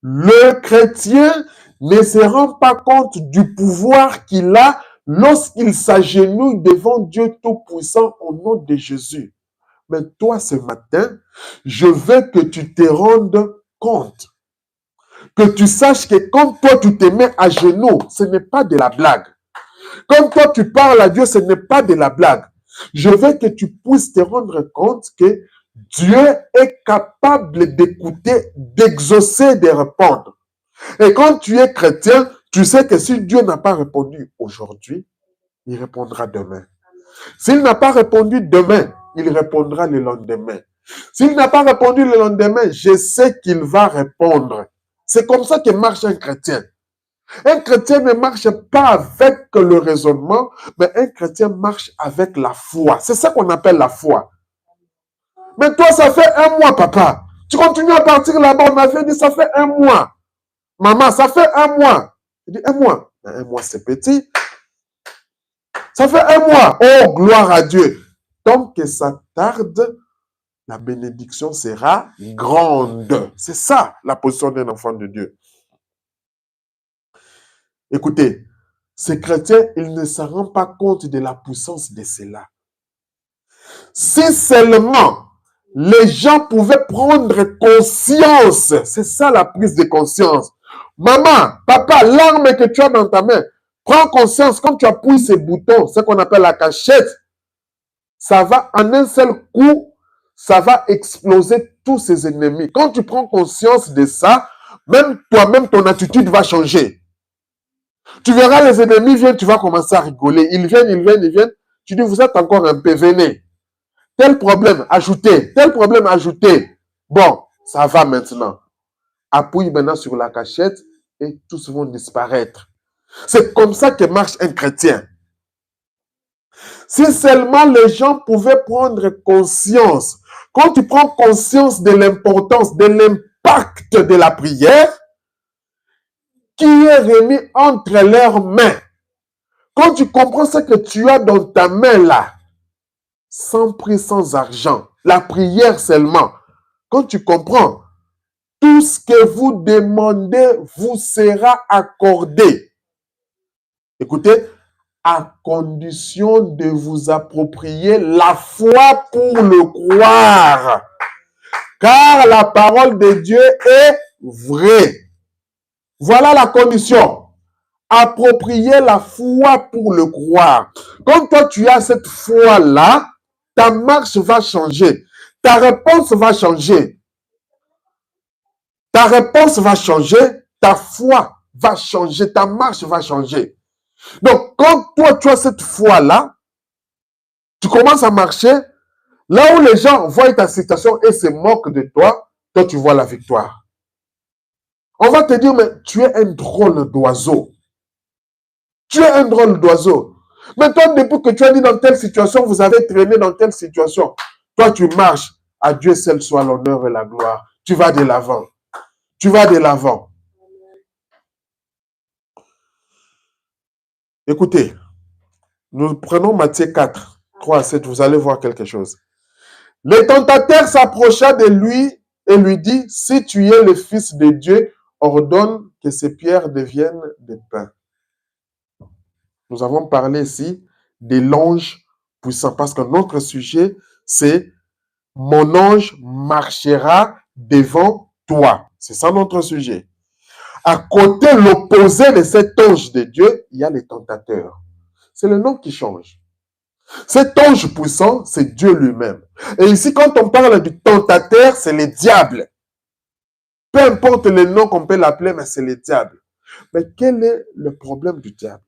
S1: Le chrétien ne se rend pas compte du pouvoir qu'il a lorsqu'il s'agenouille devant Dieu Tout-Puissant au nom de Jésus. Mais toi, ce matin, je veux que tu te rendes compte. Que tu saches que quand toi, tu te mets à genoux, ce n'est pas de la blague. Quand toi, tu parles à Dieu, ce n'est pas de la blague. Je veux que tu puisses te rendre compte que Dieu est capable d'écouter, d'exaucer, de répondre. Et quand tu es chrétien, tu sais que si Dieu n'a pas répondu aujourd'hui, il répondra demain. S'il n'a pas répondu demain, il répondra le lendemain. S'il n'a pas répondu le lendemain, je sais qu'il va répondre. C'est comme ça que marche un chrétien. Un chrétien ne marche pas avec le raisonnement, mais un chrétien marche avec la foi. C'est ça qu'on appelle la foi. Mais toi, ça fait un mois, papa. Tu continues à partir là-bas, on m'avait dit, ça fait un mois. Maman, ça fait un mois. Je dis, un mois. Un mois, c'est petit. Ça fait un mois. Oh, gloire à Dieu. Tant que ça tarde, la bénédiction sera grande. C'est ça, la position d'un enfant de Dieu. Écoutez, ces chrétiens, ils ne se rendent pas compte de la puissance de cela. Si seulement les gens pouvaient prendre conscience, c'est ça la prise de conscience. Maman, papa, l'arme que tu as dans ta main, prends conscience, quand tu appuies ces boutons, ce qu'on appelle la cachette, ça va en un seul coup, ça va exploser tous ses ennemis. Quand tu prends conscience de ça, même toi-même, ton attitude va changer. Tu verras les ennemis viennent, tu vas commencer à rigoler. Ils viennent. Tu dis, vous êtes encore un peu, venez. Tel problème, ajouté. Tel problème, ajouté. Bon, ça va maintenant. Appuie maintenant sur la cachette et tous vont disparaître. C'est comme ça que marche un chrétien. Si seulement les gens pouvaient prendre conscience, quand tu prends conscience de l'importance, de l'impact de la prière, qui est remis entre leurs mains, quand tu comprends ce que tu as dans ta main là, sans prix, sans argent, la prière seulement, quand tu comprends, tout ce que vous demandez vous sera accordé. Écoutez, à condition de vous approprier la foi pour le croire. Car la parole de Dieu est vraie. Voilà la condition. Approprier la foi pour le croire. Quand toi tu as cette foi-là, ta marche va changer. Ta réponse va changer. Ta réponse va changer. Ta foi va changer. Ta marche va changer. Donc, quand toi, tu as cette foi-là, tu commences à marcher, là où les gens voient ta situation et se moquent de toi, toi, tu vois la victoire. On va te dire, mais tu es un drôle d'oiseau. Tu es un drôle d'oiseau. Mais toi, depuis que tu as dit dans telle situation, vous avez traîné dans telle situation, toi, tu marches. À Dieu seul soit l'honneur et la gloire. Tu vas de l'avant. Tu vas de l'avant. Écoutez, nous prenons Matthieu 4, 3 à 7, vous allez voir quelque chose. Le tentateur s'approcha de lui et lui dit, si tu es le Fils de Dieu, ordonne que ces pierres deviennent des pains. Nous avons parlé ici de l'ange puissant parce que notre sujet, c'est mon ange marchera devant toi. C'est ça notre sujet. À côté, l'opposé de cet ange de Dieu, il y a les tentateurs. C'est le nom qui change. Cet ange puissant, c'est Dieu lui-même. Et ici, quand on parle du tentateur, c'est le diable. Peu importe le nom qu'on peut l'appeler, mais c'est le diable. Mais quel est le problème du diable?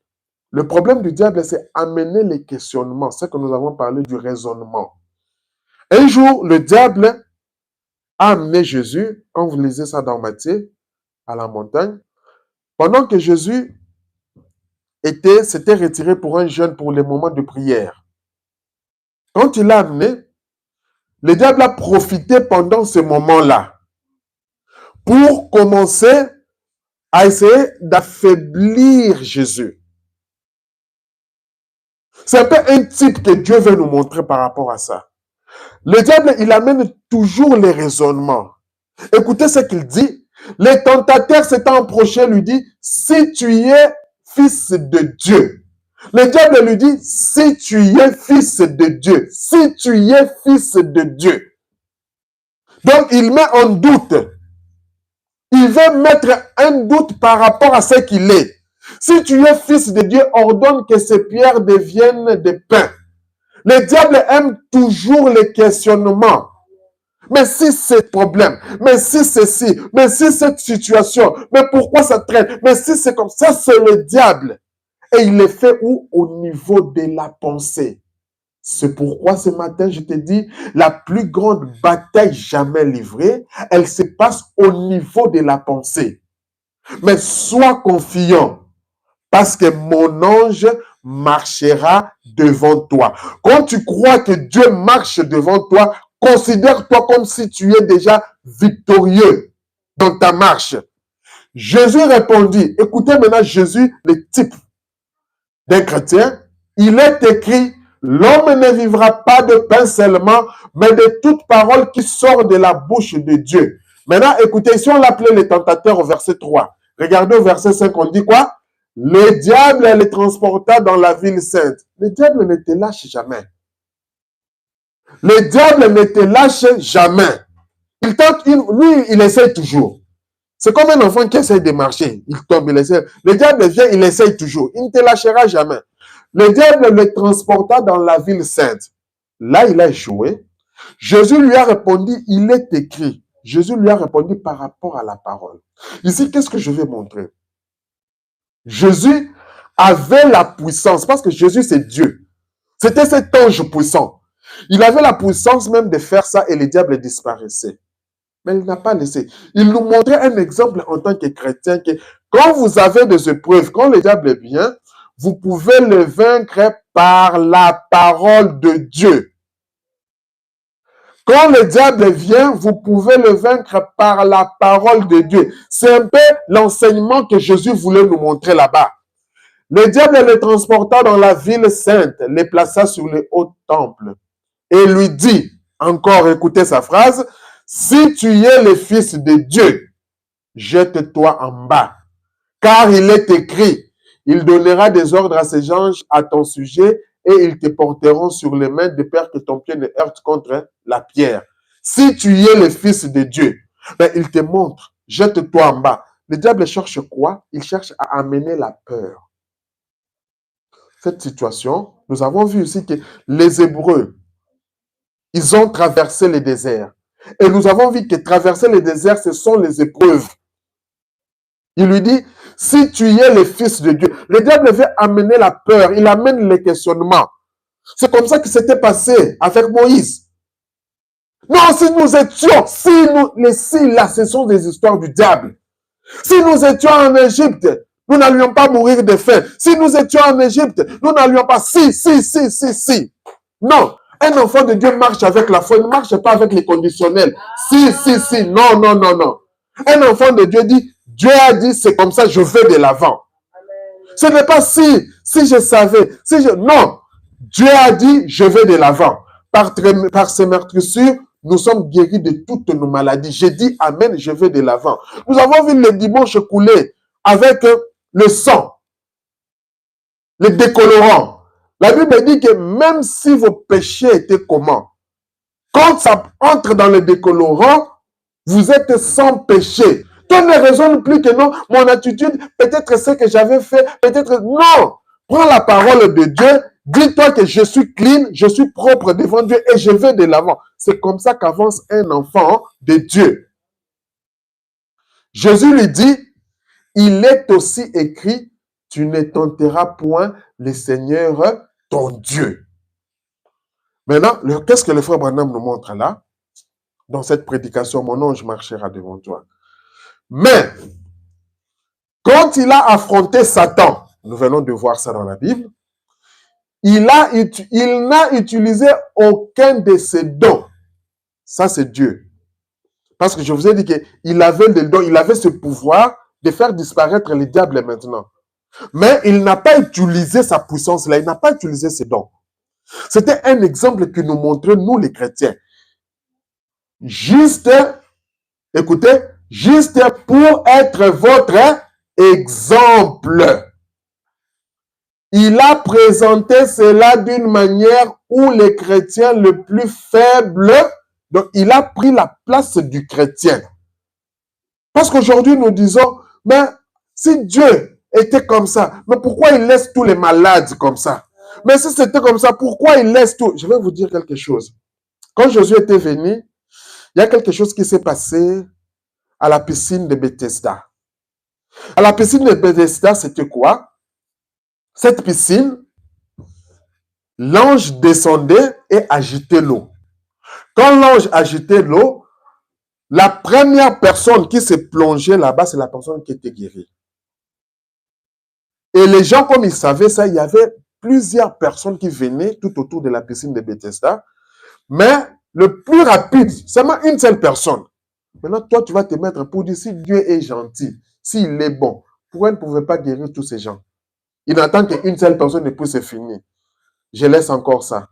S1: Le problème du diable, c'est amener les questionnements. C'est que nous avons parlé du raisonnement. Un jour, le diable a amené Jésus, quand vous lisez ça dans Matthieu, à la montagne, pendant que Jésus s'était retiré pour un jeûne pour les moments de prière. Quand il l'a amené, le diable a profité pendant ce moment-là pour commencer à essayer d'affaiblir Jésus. C'est un peu un type que Dieu veut nous montrer par rapport à ça. Le diable, il amène toujours les raisonnements. Écoutez ce qu'il dit. Le tentateur s'étant approché lui dit, si tu es fils de Dieu. Le diable lui dit, si tu es fils de Dieu. Si tu es fils de Dieu. Donc, il met en doute. Il veut mettre un doute par rapport à ce qu'il est. Si tu es fils de Dieu, ordonne que ces pierres deviennent des pains. Le diable aime toujours les questionnements. Mais si c'est problème, mais si ceci, mais si cette situation, mais pourquoi ça traîne, mais si c'est comme ça, c'est le diable. Et il le fait où? Au niveau de la pensée. C'est pourquoi ce matin, je te dis, la plus grande bataille jamais livrée, elle se passe au niveau de la pensée. Mais sois confiant, parce que mon ange marchera devant toi. Quand tu crois que Dieu marche devant toi, considère-toi comme si tu es déjà victorieux dans ta marche. Jésus répondit, écoutez maintenant Jésus, le type d'un chrétien, il est écrit, l'homme ne vivra pas de pain seulement, mais de toute parole qui sort de la bouche de Dieu. Maintenant, écoutez, si on l'appelait le tentateur au verset 3, regardez au verset 5, on dit quoi? Le diable les transporta dans la ville sainte. Le diable ne te lâche jamais. Le diable ne te lâche jamais. Il tente lui, il essaie toujours. C'est comme un enfant qui essaie de marcher. Il tombe, il essaie. Le diable vient, il essaie toujours. Il ne te lâchera jamais. Le diable le transporta dans la ville sainte. Là, il a échoué. Jésus lui a répondu, il est écrit. Jésus lui a répondu par rapport à la parole. Ici, qu'est-ce que je vais montrer? Jésus avait la puissance, parce que Jésus, c'est Dieu. C'était cet ange puissant. Il avait la puissance même de faire ça et le diable disparaissait. Mais il n'a pas laissé. Il nous montrait un exemple en tant que chrétien que quand vous avez des épreuves, quand le diable vient, vous pouvez le vaincre par la parole de Dieu. Quand le diable vient, vous pouvez le vaincre par la parole de Dieu. C'est un peu l'enseignement que Jésus voulait nous montrer là-bas. Le diable le transporta dans la ville sainte, le plaça sur le haut temple et lui dit, encore écoutez sa phrase, si tu es le fils de Dieu, jette-toi en bas, car il est écrit, il donnera des ordres à ses anges à ton sujet et ils te porteront sur les mains de peur que ton pied ne heurte contre la pierre. Si tu es le fils de Dieu, ben, il te montre, jette-toi en bas. Le diable cherche quoi? Il cherche à amener la peur. Cette situation, nous avons vu aussi que les Hébreux, ils ont traversé le désert. Et nous avons vu que traverser le désert, ce sont les épreuves. Il lui dit, si tu es le fils de Dieu, le diable veut amener la peur, il amène les questionnements. C'est comme ça que c'était passé avec Moïse. Non, si nous étions, les si là, ce sont des histoires du diable. Si nous étions en Égypte, nous n'allions pas mourir de faim. Si nous étions en Égypte, nous n'allions pas si. Non, un enfant de Dieu marche avec la foi, il ne marche pas avec les conditionnels. Si. Non. Un enfant de Dieu dit, Dieu a dit, c'est comme ça, je vais de l'avant. Ce n'est pas si je savais, non. Dieu a dit, je vais de l'avant. Par ces meurtrissures, nous sommes guéris de toutes nos maladies. J'ai dit Amen, je vais de l'avant. Nous avons vu le dimanche couler avec le sang, le décolorant. La Bible dit que même si vos péchés étaient comment, quand ça entre dans le décolorant, vous êtes sans péché. Tu ne raisonnes plus que non, mon attitude, peut-être ce que j'avais fait, peut-être non. Prends la parole de Dieu, dis-toi que je suis clean, je suis propre devant Dieu et je vais de l'avant. C'est comme ça qu'avance un enfant de Dieu. Jésus lui dit, il est aussi écrit, tu ne tenteras point le Seigneur ton Dieu. Maintenant, qu'est-ce que le frère Branham nous montre là? Dans cette prédication, mon ange marchera devant toi. Mais, quand il a affronté Satan, nous venons de voir ça dans la Bible, il n'a utilisé aucun de ses dons. Ça, c'est Dieu. Parce que je vous ai dit qu'il avait des dons, il avait ce pouvoir de faire disparaître le diable maintenant. Mais il n'a pas utilisé sa puissance-là, il n'a pas utilisé ses dons. C'était un exemple qui nous montrait, nous les chrétiens. Juste, écoutez, juste pour être votre exemple. Il a présenté cela d'une manière où les chrétiens le plus faible, donc il a pris la place du chrétien. Parce qu'aujourd'hui nous disons, mais si Dieu était comme ça, mais pourquoi il laisse tous les malades comme ça? Mais si c'était comme ça, pourquoi il laisse tout? Je vais vous dire quelque chose. Quand Jésus était venu, il y a quelque chose qui s'est passé à la piscine de Bethesda. À la piscine de Bethesda, c'était quoi? Cette piscine, l'ange descendait et agitait l'eau. Quand l'ange agitait l'eau, la première personne qui s'est plongée là-bas, c'est la personne qui était guérie. Et les gens, comme ils savaient ça, il y avait plusieurs personnes qui venaient tout autour de la piscine de Bethesda. Mais le plus rapide, c'est seulement une seule personne. Maintenant, toi, tu vas te mettre pour dire si Dieu est gentil, s'il est bon, pourquoi il ne pouvait pas guérir tous ces gens? Il n'attend qu'une seule personne et puis c'est fini. Je laisse encore ça.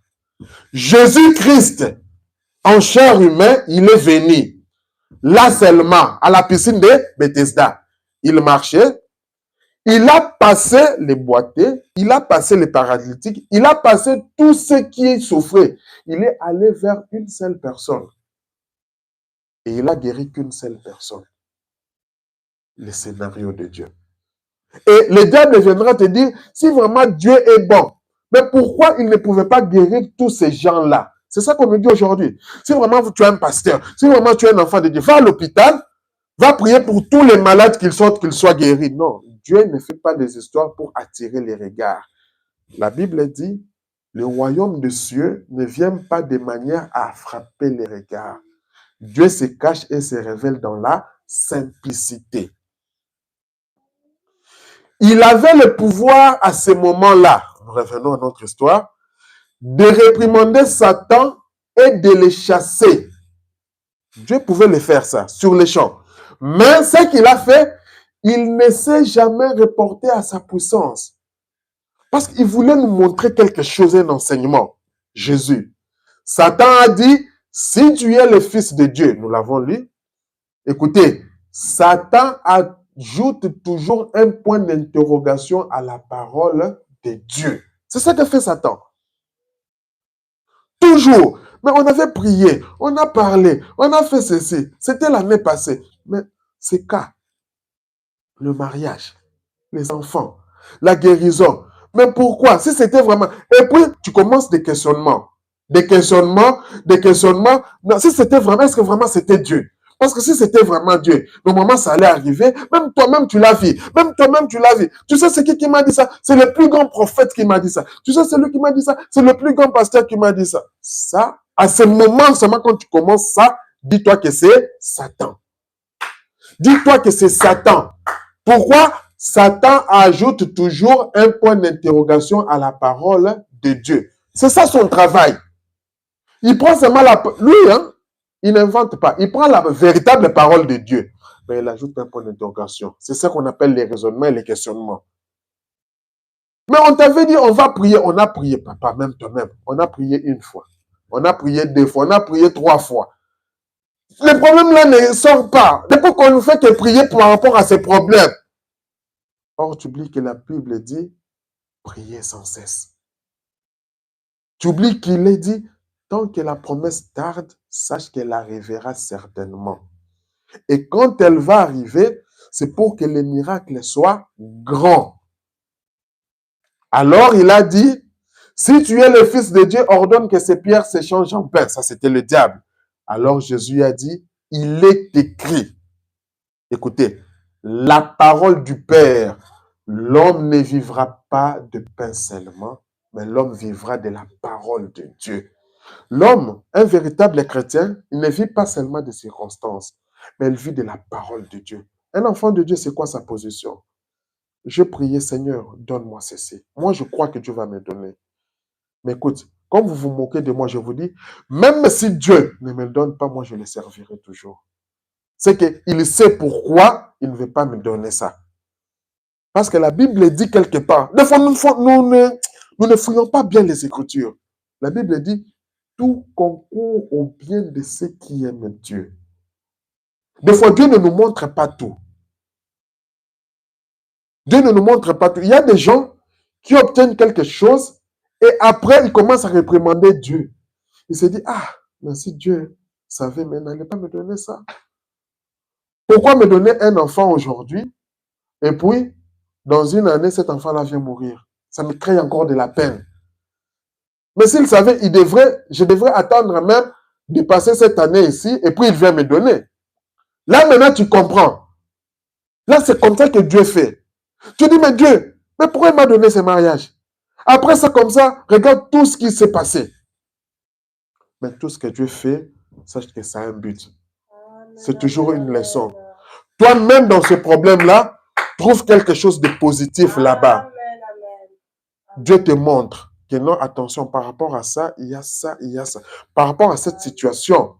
S1: Jésus-Christ, en chair humaine, il est venu. Là seulement, à la piscine de Bethesda. Il marchait. Il a passé les boités, il a passé les paralytiques, il a passé tous ceux qui souffraient. Il est allé vers une seule personne. Et il a guéri qu'une seule personne. Le scénario de Dieu. Et le diable viendra te dire, si vraiment Dieu est bon, mais pourquoi il ne pouvait pas guérir tous ces gens-là? C'est ça qu'on me dit aujourd'hui. Si vraiment tu es un pasteur, si vraiment tu es un enfant de Dieu, va à l'hôpital, va prier pour tous les malades qu'ils sortent, qu'ils soient guéris. Non, Dieu ne fait pas des histoires pour attirer les regards. La Bible dit, le royaume des cieux ne vient pas de manière à frapper les regards. Dieu se cache et se révèle dans la simplicité. Il avait le pouvoir à ce moment-là, revenons à notre histoire, de réprimander Satan et de le chasser. Dieu pouvait le faire ça, sur les champs. Mais ce qu'il a fait, il ne s'est jamais reporté à sa puissance. Parce qu'il voulait nous montrer quelque chose, un enseignement. Jésus. Satan a dit, si tu es le Fils de Dieu, nous l'avons lu. Écoutez, Satan ajoute toujours un point d'interrogation à la parole de Dieu. C'est ça que fait Satan. Toujours. Mais on avait prié, on a parlé, on a fait ceci. C'était l'année passée. Mais c'est cas. Le mariage, les enfants, la guérison. Mais pourquoi? Si c'était vraiment... Et puis, tu commences des questionnements. Des questionnements, des questionnements. Non, si c'était vraiment... Est-ce que vraiment c'était Dieu? Parce que si c'était vraiment Dieu, normalement, ça allait arriver. Même toi-même, tu l'as vu. Même toi-même, tu l'as vu. Tu sais, c'est qui m'a dit ça? C'est le plus grand prophète qui m'a dit ça. Tu sais, c'est lui qui m'a dit ça. C'est le plus grand pasteur qui m'a dit ça. Ça, à ce moment seulement, quand tu commences ça, dis-toi que c'est Satan. Dis-toi que c'est Satan. Pourquoi Satan ajoute toujours un point d'interrogation à la parole de Dieu? C'est ça son travail. Il prend seulement la... Lui, hein, il n'invente pas. Il prend la véritable parole de Dieu. Mais il ajoute un point d'interrogation. C'est ça qu'on appelle les raisonnements et les questionnements. Mais on t'avait dit, on va prier. On a prié, papa, même toi-même. On a prié une fois. On a prié deux fois. On a prié trois fois. Les problèmes là ne sortent pas. Depuis qu'on ne fait que prier par rapport à ces problèmes. Or, tu oublies que la Bible dit, priez sans cesse. Tu oublies qu'il est dit, tant que la promesse tarde, sache qu'elle arrivera certainement. Et quand elle va arriver, c'est pour que les miracles soient grands. Alors, il a dit, si tu es le Fils de Dieu, ordonne que ces pierres s'échangent en pain. Ça, c'était le diable. Alors, Jésus a dit, il est écrit. Écoutez, la parole du Père, l'homme ne vivra pas de pain seulement, mais l'homme vivra de la parole de Dieu. L'homme, un véritable chrétien, il ne vit pas seulement des circonstances, mais il vit de la parole de Dieu. Un enfant de Dieu, c'est quoi sa position? Je priais, Seigneur, donne-moi ceci. Moi, je crois que Dieu va me donner. Mais écoute, comme vous vous moquez de moi, je vous dis, même si Dieu ne me donne pas, moi, je le servirai toujours. C'est qu'il sait pourquoi il ne veut pas me donner ça. Parce que la Bible dit quelque part, des fois, nous ne fouillons pas bien les Écritures. La Bible dit, tout concourt au bien de ceux qui aiment Dieu. Des fois, Dieu ne nous montre pas tout. Dieu ne nous montre pas tout. Il y a des gens qui obtiennent quelque chose et après, ils commencent à réprimander Dieu. Il se dit, ah, mais si Dieu savait, mais il n'allait pas me donner ça. Pourquoi me donner un enfant aujourd'hui et puis, dans une année, cet enfant-là vient mourir? Ça me crée encore de la peine. Mais s'il savait, je devrais attendre même de passer cette année ici et puis il vient me donner. Là, maintenant, tu comprends. Là, c'est comme ça que Dieu fait. Tu dis, mais Dieu, mais pourquoi il m'a donné ce mariage? Après ça, comme ça, regarde tout ce qui s'est passé. Mais tout ce que Dieu fait, sache que ça a un but. C'est toujours une leçon. Toi-même, dans ce problème-là, trouve quelque chose de positif là-bas. Dieu te montre que non, attention, par rapport à ça, il y a ça, il y a ça. Par rapport à cette situation,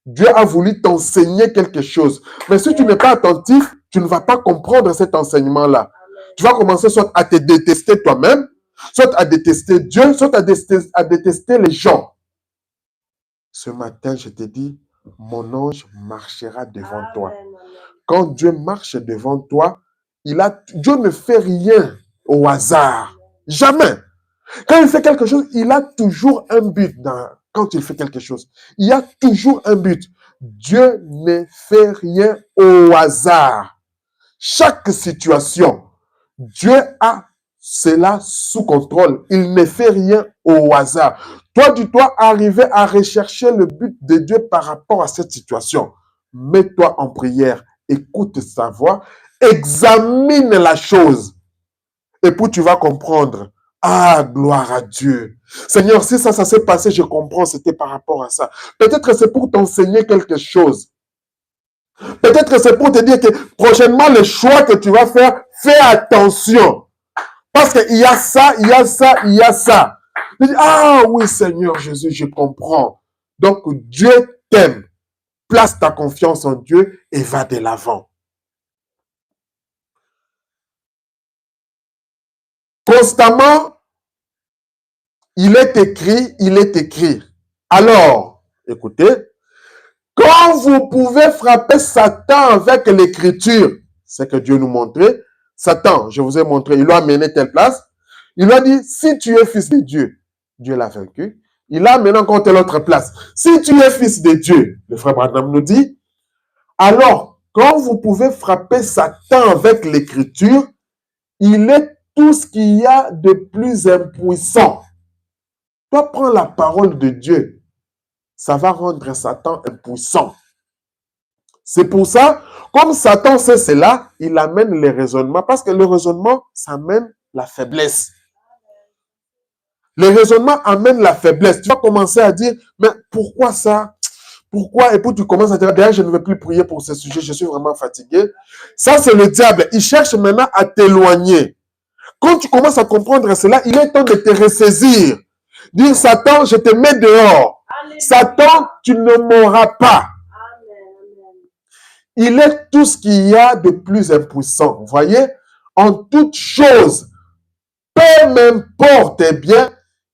S1: Dieu a voulu t'enseigner quelque chose. Mais si tu n'es pas attentif, tu ne vas pas comprendre cet enseignement-là. Tu vas commencer soit à te détester toi-même, soit à détester Dieu, soit à détester les gens. Ce matin, je te dis, mon ange marchera devant toi. Quand Dieu marche devant toi, Dieu ne fait rien au hasard. Jamais. Quand il fait quelque chose, il a toujours un but quand il fait quelque chose. Il y a toujours un but. Dieu ne fait rien au hasard. Chaque situation, Dieu a cela sous contrôle. Il ne fait rien au hasard. Toi, tu dois arriver à rechercher le but de Dieu par rapport à cette situation. Mets-toi en prière, écoute sa voix, examine la chose. Et puis tu vas comprendre. Ah, gloire à Dieu. Seigneur, si ça s'est passé, je comprends, c'était par rapport à ça. Peut-être c'est pour t'enseigner quelque chose. Peut-être c'est pour te dire que prochainement, le choix que tu vas faire, fais attention. Parce qu'il y a ça, il y a ça, il y a ça. Ah oui, Seigneur Jésus, je comprends. Donc, Dieu t'aime. Place ta confiance en Dieu et va de l'avant. Constamment, il est écrit, il est écrit. Alors, écoutez, quand vous pouvez frapper Satan avec l'écriture, c'est que Dieu nous montrait, Satan, je vous ai montré, il l'a amené telle place, il lui a dit, si tu es fils de Dieu, Dieu l'a vaincu, il a amené encore telle autre place. Si tu es fils de Dieu, le frère Branham nous dit, alors, quand vous pouvez frapper Satan avec l'écriture, il est tout ce qu'il y a de plus impuissant. Toi, prends la parole de Dieu. Ça va rendre Satan impuissant. C'est pour ça, comme Satan sait cela, il amène les raisonnements. Parce que le raisonnement, ça amène la faiblesse. Le raisonnement amène la faiblesse. Tu vas commencer à dire, mais pourquoi ça? Pourquoi? Et puis tu commences à dire, d'ailleurs, je ne veux plus prier pour ce sujet, je suis vraiment fatigué. Ça, c'est le diable. Il cherche maintenant à t'éloigner. Quand tu commences à comprendre cela, il est temps de te ressaisir. Dire, Satan, je te mets dehors. Amen. Satan, tu ne m'auras pas. Amen. Il est tout ce qu'il y a de plus impuissant. Vous voyez, en toute chose, peu m'importe, eh bien,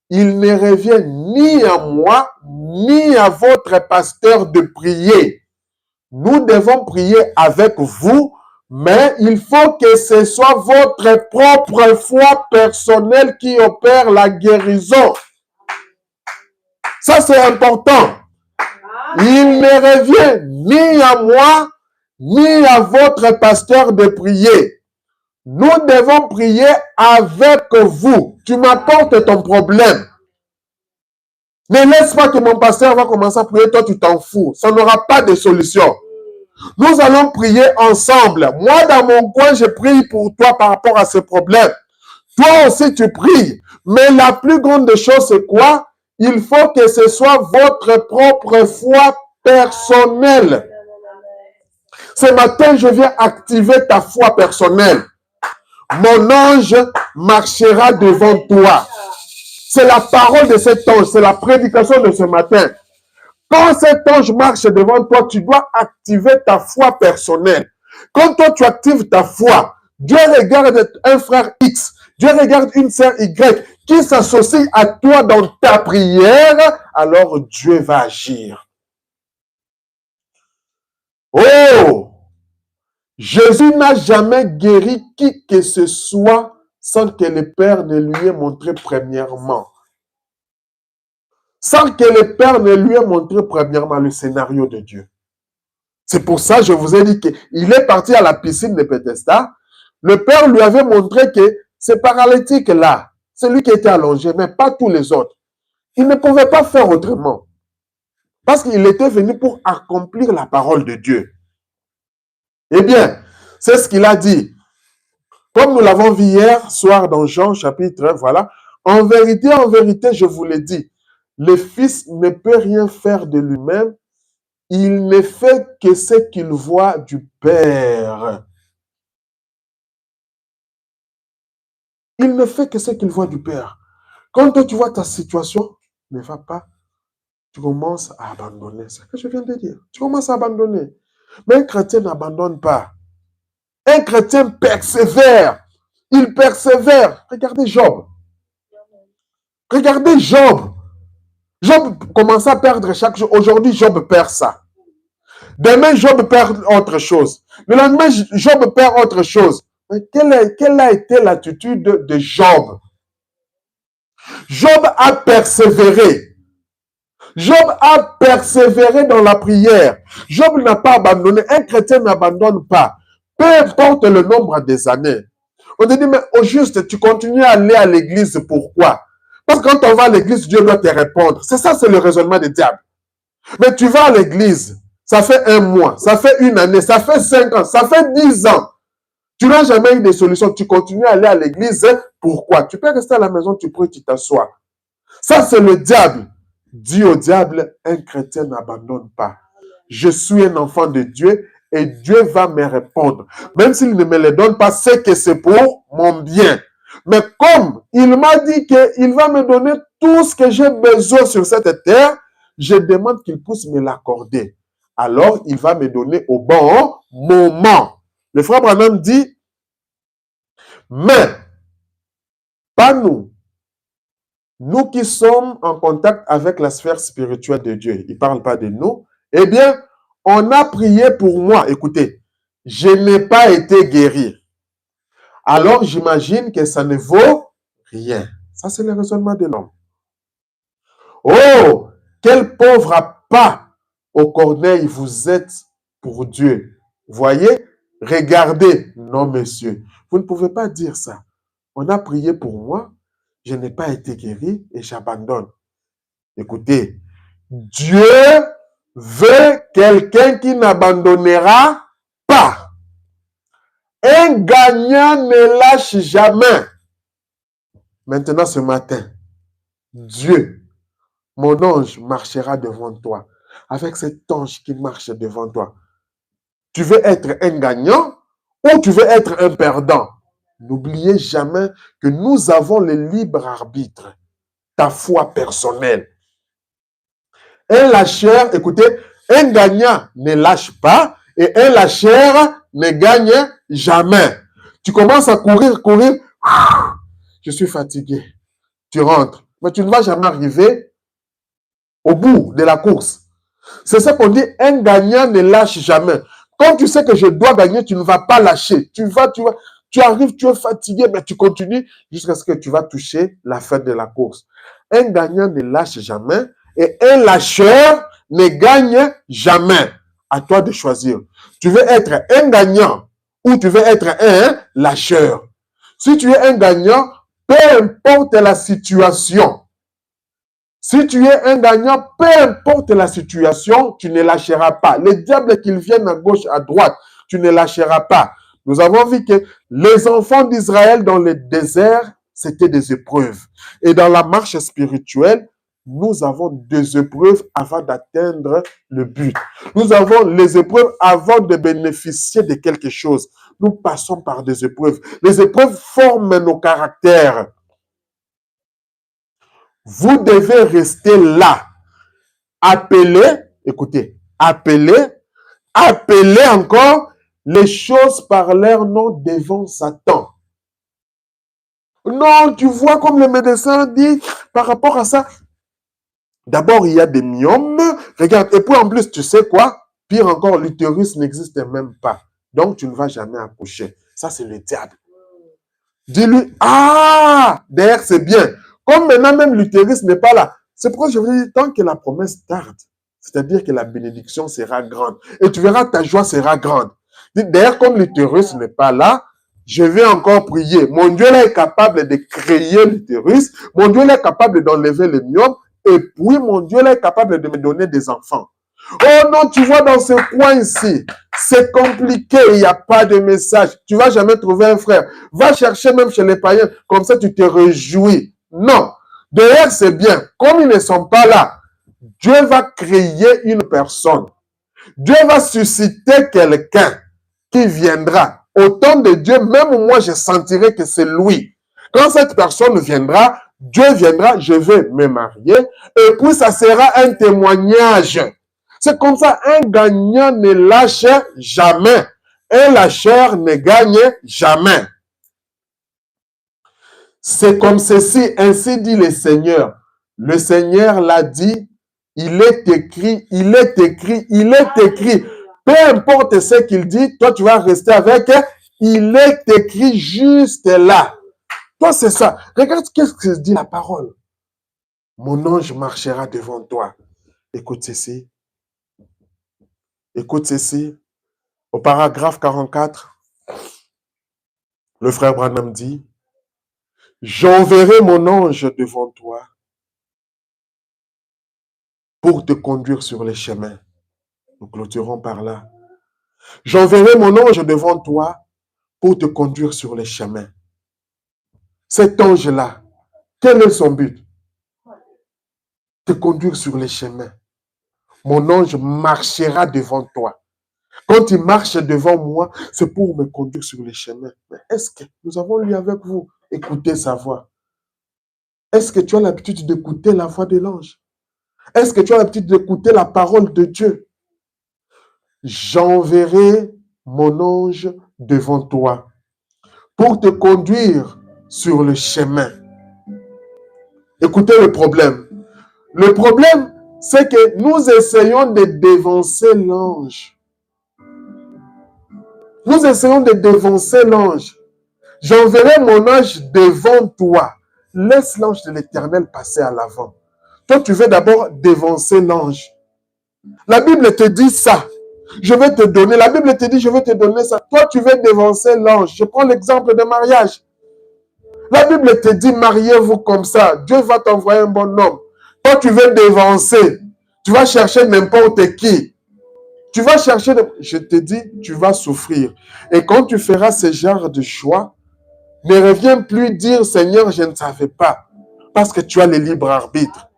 S1: il ne revient ni à moi, ni à votre pasteur de prier. Nous devons prier avec vous, mais il faut que ce soit votre propre foi personnelle qui opère la guérison. Ça, c'est important. Il ne revient ni à moi, ni à votre pasteur de prier. Nous devons prier avec vous. Tu m'apportes ton problème. Ne laisse pas que mon pasteur va commencer à prier, toi tu t'en fous. Ça n'aura pas de solution. Nous allons prier ensemble. Moi, dans mon coin, je prie pour toi par rapport à ce problème. Toi aussi, tu pries. Mais la plus grande chose, c'est quoi? Il faut que ce soit votre propre foi personnelle. Ce matin, je viens activer ta foi personnelle. Mon ange marchera devant toi. C'est la parole de cet ange, c'est la prédication de ce matin. Quand cet ange marche devant toi, tu dois activer ta foi personnelle. Quand toi, tu actives ta foi, Dieu regarde un frère X, Dieu regarde une sœur Y qui s'associe à toi dans ta prière, alors Dieu va agir. Oh! Jésus n'a jamais guéri qui que ce soit sans que le Père ne lui ait montré premièrement. Sans que le Père ne lui ait montré premièrement le scénario de Dieu. C'est pour ça que je vous ai dit qu'il est parti à la piscine de Bethesda. Le Père lui avait montré que ce paralytique-là, c'est lui qui était allongé, mais pas tous les autres. Il ne pouvait pas faire autrement. Parce qu'il était venu pour accomplir la parole de Dieu. Eh bien, c'est ce qu'il a dit. Comme nous l'avons vu hier soir dans Jean chapitre 1, voilà. En vérité, je vous l'ai dit, le Fils ne peut rien faire de lui-même. Il ne fait que ce qu'il voit du Père. Il ne fait que ce qu'il voit du Père. Quand toi, tu vois ta situation ne va pas, tu commences à abandonner. C'est ce que je viens de dire. Tu commences à abandonner. Mais un chrétien n'abandonne pas. Un chrétien persévère. Il persévère. Regardez Job. Regardez Job. Job commence à perdre chaque jour. Aujourd'hui, Job perd ça. Demain, Job perd autre chose. Le lendemain, Job perd autre chose. Quelle a été l'attitude de Job? Job a persévéré. Job a persévéré dans la prière. Job n'a pas abandonné. Un chrétien n'abandonne pas. Peu importe le nombre des années. On te dit, mais au juste, tu continues à aller à l'église, pourquoi? Parce que quand on va à l'église, Dieu doit te répondre. C'est ça, c'est le raisonnement du diable. Mais tu vas à l'église, ça fait 1 mois, ça fait 1 année, ça fait 5 ans, ça fait 10 ans. Tu n'as jamais eu de solution. Tu continues à aller à l'église, pourquoi? Tu peux rester à la maison, tu pries, tu t'assois. Ça, c'est le diable. Dis au diable, un chrétien n'abandonne pas. Je suis un enfant de Dieu et Dieu va me répondre. Même s'il ne me le donne pas, c'est que c'est pour mon bien. Mais comme il m'a dit qu'il va me donner tout ce que j'ai besoin sur cette terre, je demande qu'il puisse me l'accorder. Alors, il va me donner au bon moment. Le frère Branham dit, mais pas nous. Nous qui sommes en contact avec la sphère spirituelle de Dieu, il ne parle pas de nous, eh bien, on a prié pour moi. Écoutez, je n'ai pas été guéri. Alors, j'imagine que ça ne vaut rien. Ça, c'est le raisonnement de l'homme. Oh, quel pauvre appât au corneille vous êtes pour Dieu. Voyez, regardez. Non, monsieur, vous ne pouvez pas dire ça. On a prié pour moi, je n'ai pas été guéri et j'abandonne. Écoutez, Dieu veut quelqu'un qui n'abandonnera pas. Un gagnant ne lâche jamais. Maintenant, ce matin, Dieu, mon ange marchera devant toi. Avec cet ange qui marche devant toi, tu veux être un gagnant ou tu veux être un perdant? N'oubliez jamais que nous avons le libre arbitre, ta foi personnelle. Un lâcheur, écoutez, un gagnant ne lâche pas et un lâcheur ne gagne jamais. Tu commences à courir. Je suis fatigué. Tu rentres. Mais tu ne vas jamais arriver au bout de la course. C'est ça qu'on dit, un gagnant ne lâche jamais. Quand tu sais que je dois gagner, tu ne vas pas lâcher. Tu arrives, tu es fatigué, mais tu continues jusqu'à ce que tu vas toucher la fin de la course. Un gagnant ne lâche jamais et un lâcheur ne gagne jamais. À toi de choisir. Tu veux être un gagnant ou tu veux être un lâcheur. Si tu es un gagnant, peu importe la situation. Si tu es un gagnant, peu importe la situation, tu ne lâcheras pas. Le diable qu'il vienne à gauche, à droite, tu ne lâcheras pas. Nous avons vu que les enfants d'Israël dans le désert, c'était des épreuves. Et dans la marche spirituelle, nous avons des épreuves avant d'atteindre le but. Nous avons les épreuves avant de bénéficier de quelque chose. Nous passons par des épreuves. Les épreuves forment nos caractères. Vous devez rester là. Appelez, écoutez, appelez encore les choses par leur nom devant Satan. Non, tu vois comme le médecin dit par rapport à ça. D'abord, il y a des myomes. Regarde, et puis en plus, tu sais quoi? Pire encore, l'utérus n'existe même pas. Donc, tu ne vas jamais accoucher. Ça, c'est le diable. Dis-lui, d'ailleurs, c'est bien. Comme maintenant, même l'utérus n'est pas là. C'est pourquoi je vous dis, tant que la promesse tarde, c'est-à-dire que la bénédiction sera grande. Et tu verras, ta joie sera grande. D'ailleurs, comme l'utérus n'est pas là, je vais encore prier. Mon Dieu là est capable de créer l'utérus. Mon Dieu là est capable d'enlever les myomes. Et puis, mon Dieu là est capable de me donner des enfants. Oh non, tu vois, dans ce coin ici, c'est compliqué, il n'y a pas de message. Tu ne vas jamais trouver un frère. Va chercher même chez les païens, comme ça tu te réjouis. Non, d'ailleurs c'est bien. Comme ils ne sont pas là, Dieu va créer une personne. Dieu va susciter quelqu'un qui viendra. Au temps de Dieu, même moi je sentirai que c'est lui. Quand cette personne viendra, Dieu viendra, je vais me marier, et puis ça sera un témoignage. C'est comme ça, un gagnant ne lâche jamais. Un lâcheur ne gagne jamais. C'est comme ceci, ainsi dit le Seigneur. Le Seigneur l'a dit, il est écrit, il est écrit, il est écrit. Peu importe ce qu'il dit, toi tu vas rester avec, Il est écrit juste là. Toi, c'est ça. Regarde qu'est-ce que dit la parole. Mon ange marchera devant toi. Écoute ceci. Écoute ceci. Au paragraphe 44, le frère Branham dit, j'enverrai mon ange devant toi pour te conduire sur les chemins. Nous clôturons par là. J'enverrai mon ange devant toi pour te conduire sur les chemins. Cet ange-là, quel est son but? Te conduire sur les chemins. Mon ange marchera devant toi. Quand il marche devant moi, c'est pour me conduire sur les chemins. Mais est-ce que nous avons lu avec vous, écouter sa voix? Est-ce que tu as l'habitude d'écouter la voix de l'ange? Est-ce que tu as l'habitude d'écouter la parole de Dieu? J'enverrai mon ange devant toi pour te conduire sur le chemin. Écoutez le problème. Le problème, c'est que nous essayons de dévancer l'ange. Nous essayons de dévancer l'ange. J'enverrai mon ange devant toi. Laisse l'ange de l'Éternel passer à l'avant. Toi, tu veux d'abord dévancer l'ange. La Bible te dit ça. Je vais te donner. La Bible te dit, je vais te donner ça. Toi, tu veux dévancer l'ange. Je prends l'exemple de mariage. La Bible te dit, mariez-vous comme ça. Dieu va t'envoyer un bon homme. Toi, tu veux dévancer. Tu vas chercher n'importe qui. Tu vas chercher, je te dis, tu vas souffrir. Et quand tu feras ce genre de choix, ne reviens plus dire, Seigneur, je ne savais pas. Parce que tu as le libre arbitre.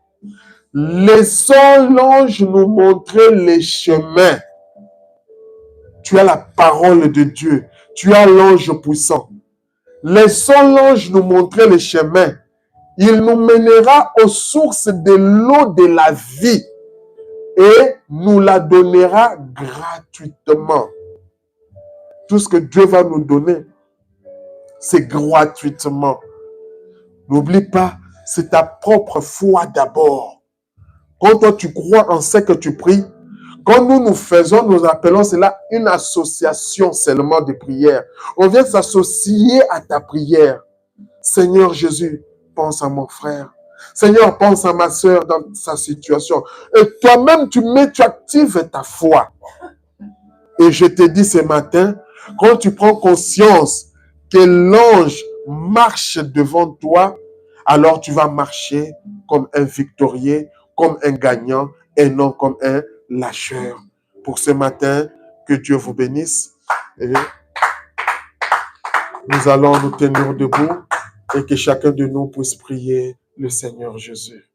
S1: Laissons l'ange nous montrer les chemins. Tu as la parole de Dieu. Tu as l'ange puissant. Laissons l'ange nous montrer les chemins. Il nous mènera aux sources de l'eau de la vie et nous la donnera gratuitement. Tout ce que Dieu va nous donner, c'est gratuitement. N'oublie pas, c'est ta propre foi d'abord. Quand toi tu crois en ce que tu pries, quand nous faisons, nous appelons cela une association seulement de prière. On vient s'associer à ta prière. Seigneur Jésus, pense à mon frère. Seigneur, pense à ma soeur dans sa situation. Et toi-même, tu actives ta foi. Et je te dis ce matin, quand tu prends conscience que l'ange marche devant toi, alors tu vas marcher comme un victorieux, comme un gagnant et non comme un lâcheur. Pour ce matin, que Dieu vous bénisse. Et nous allons nous tenir debout et que chacun de nous puisse prier le Seigneur Jésus.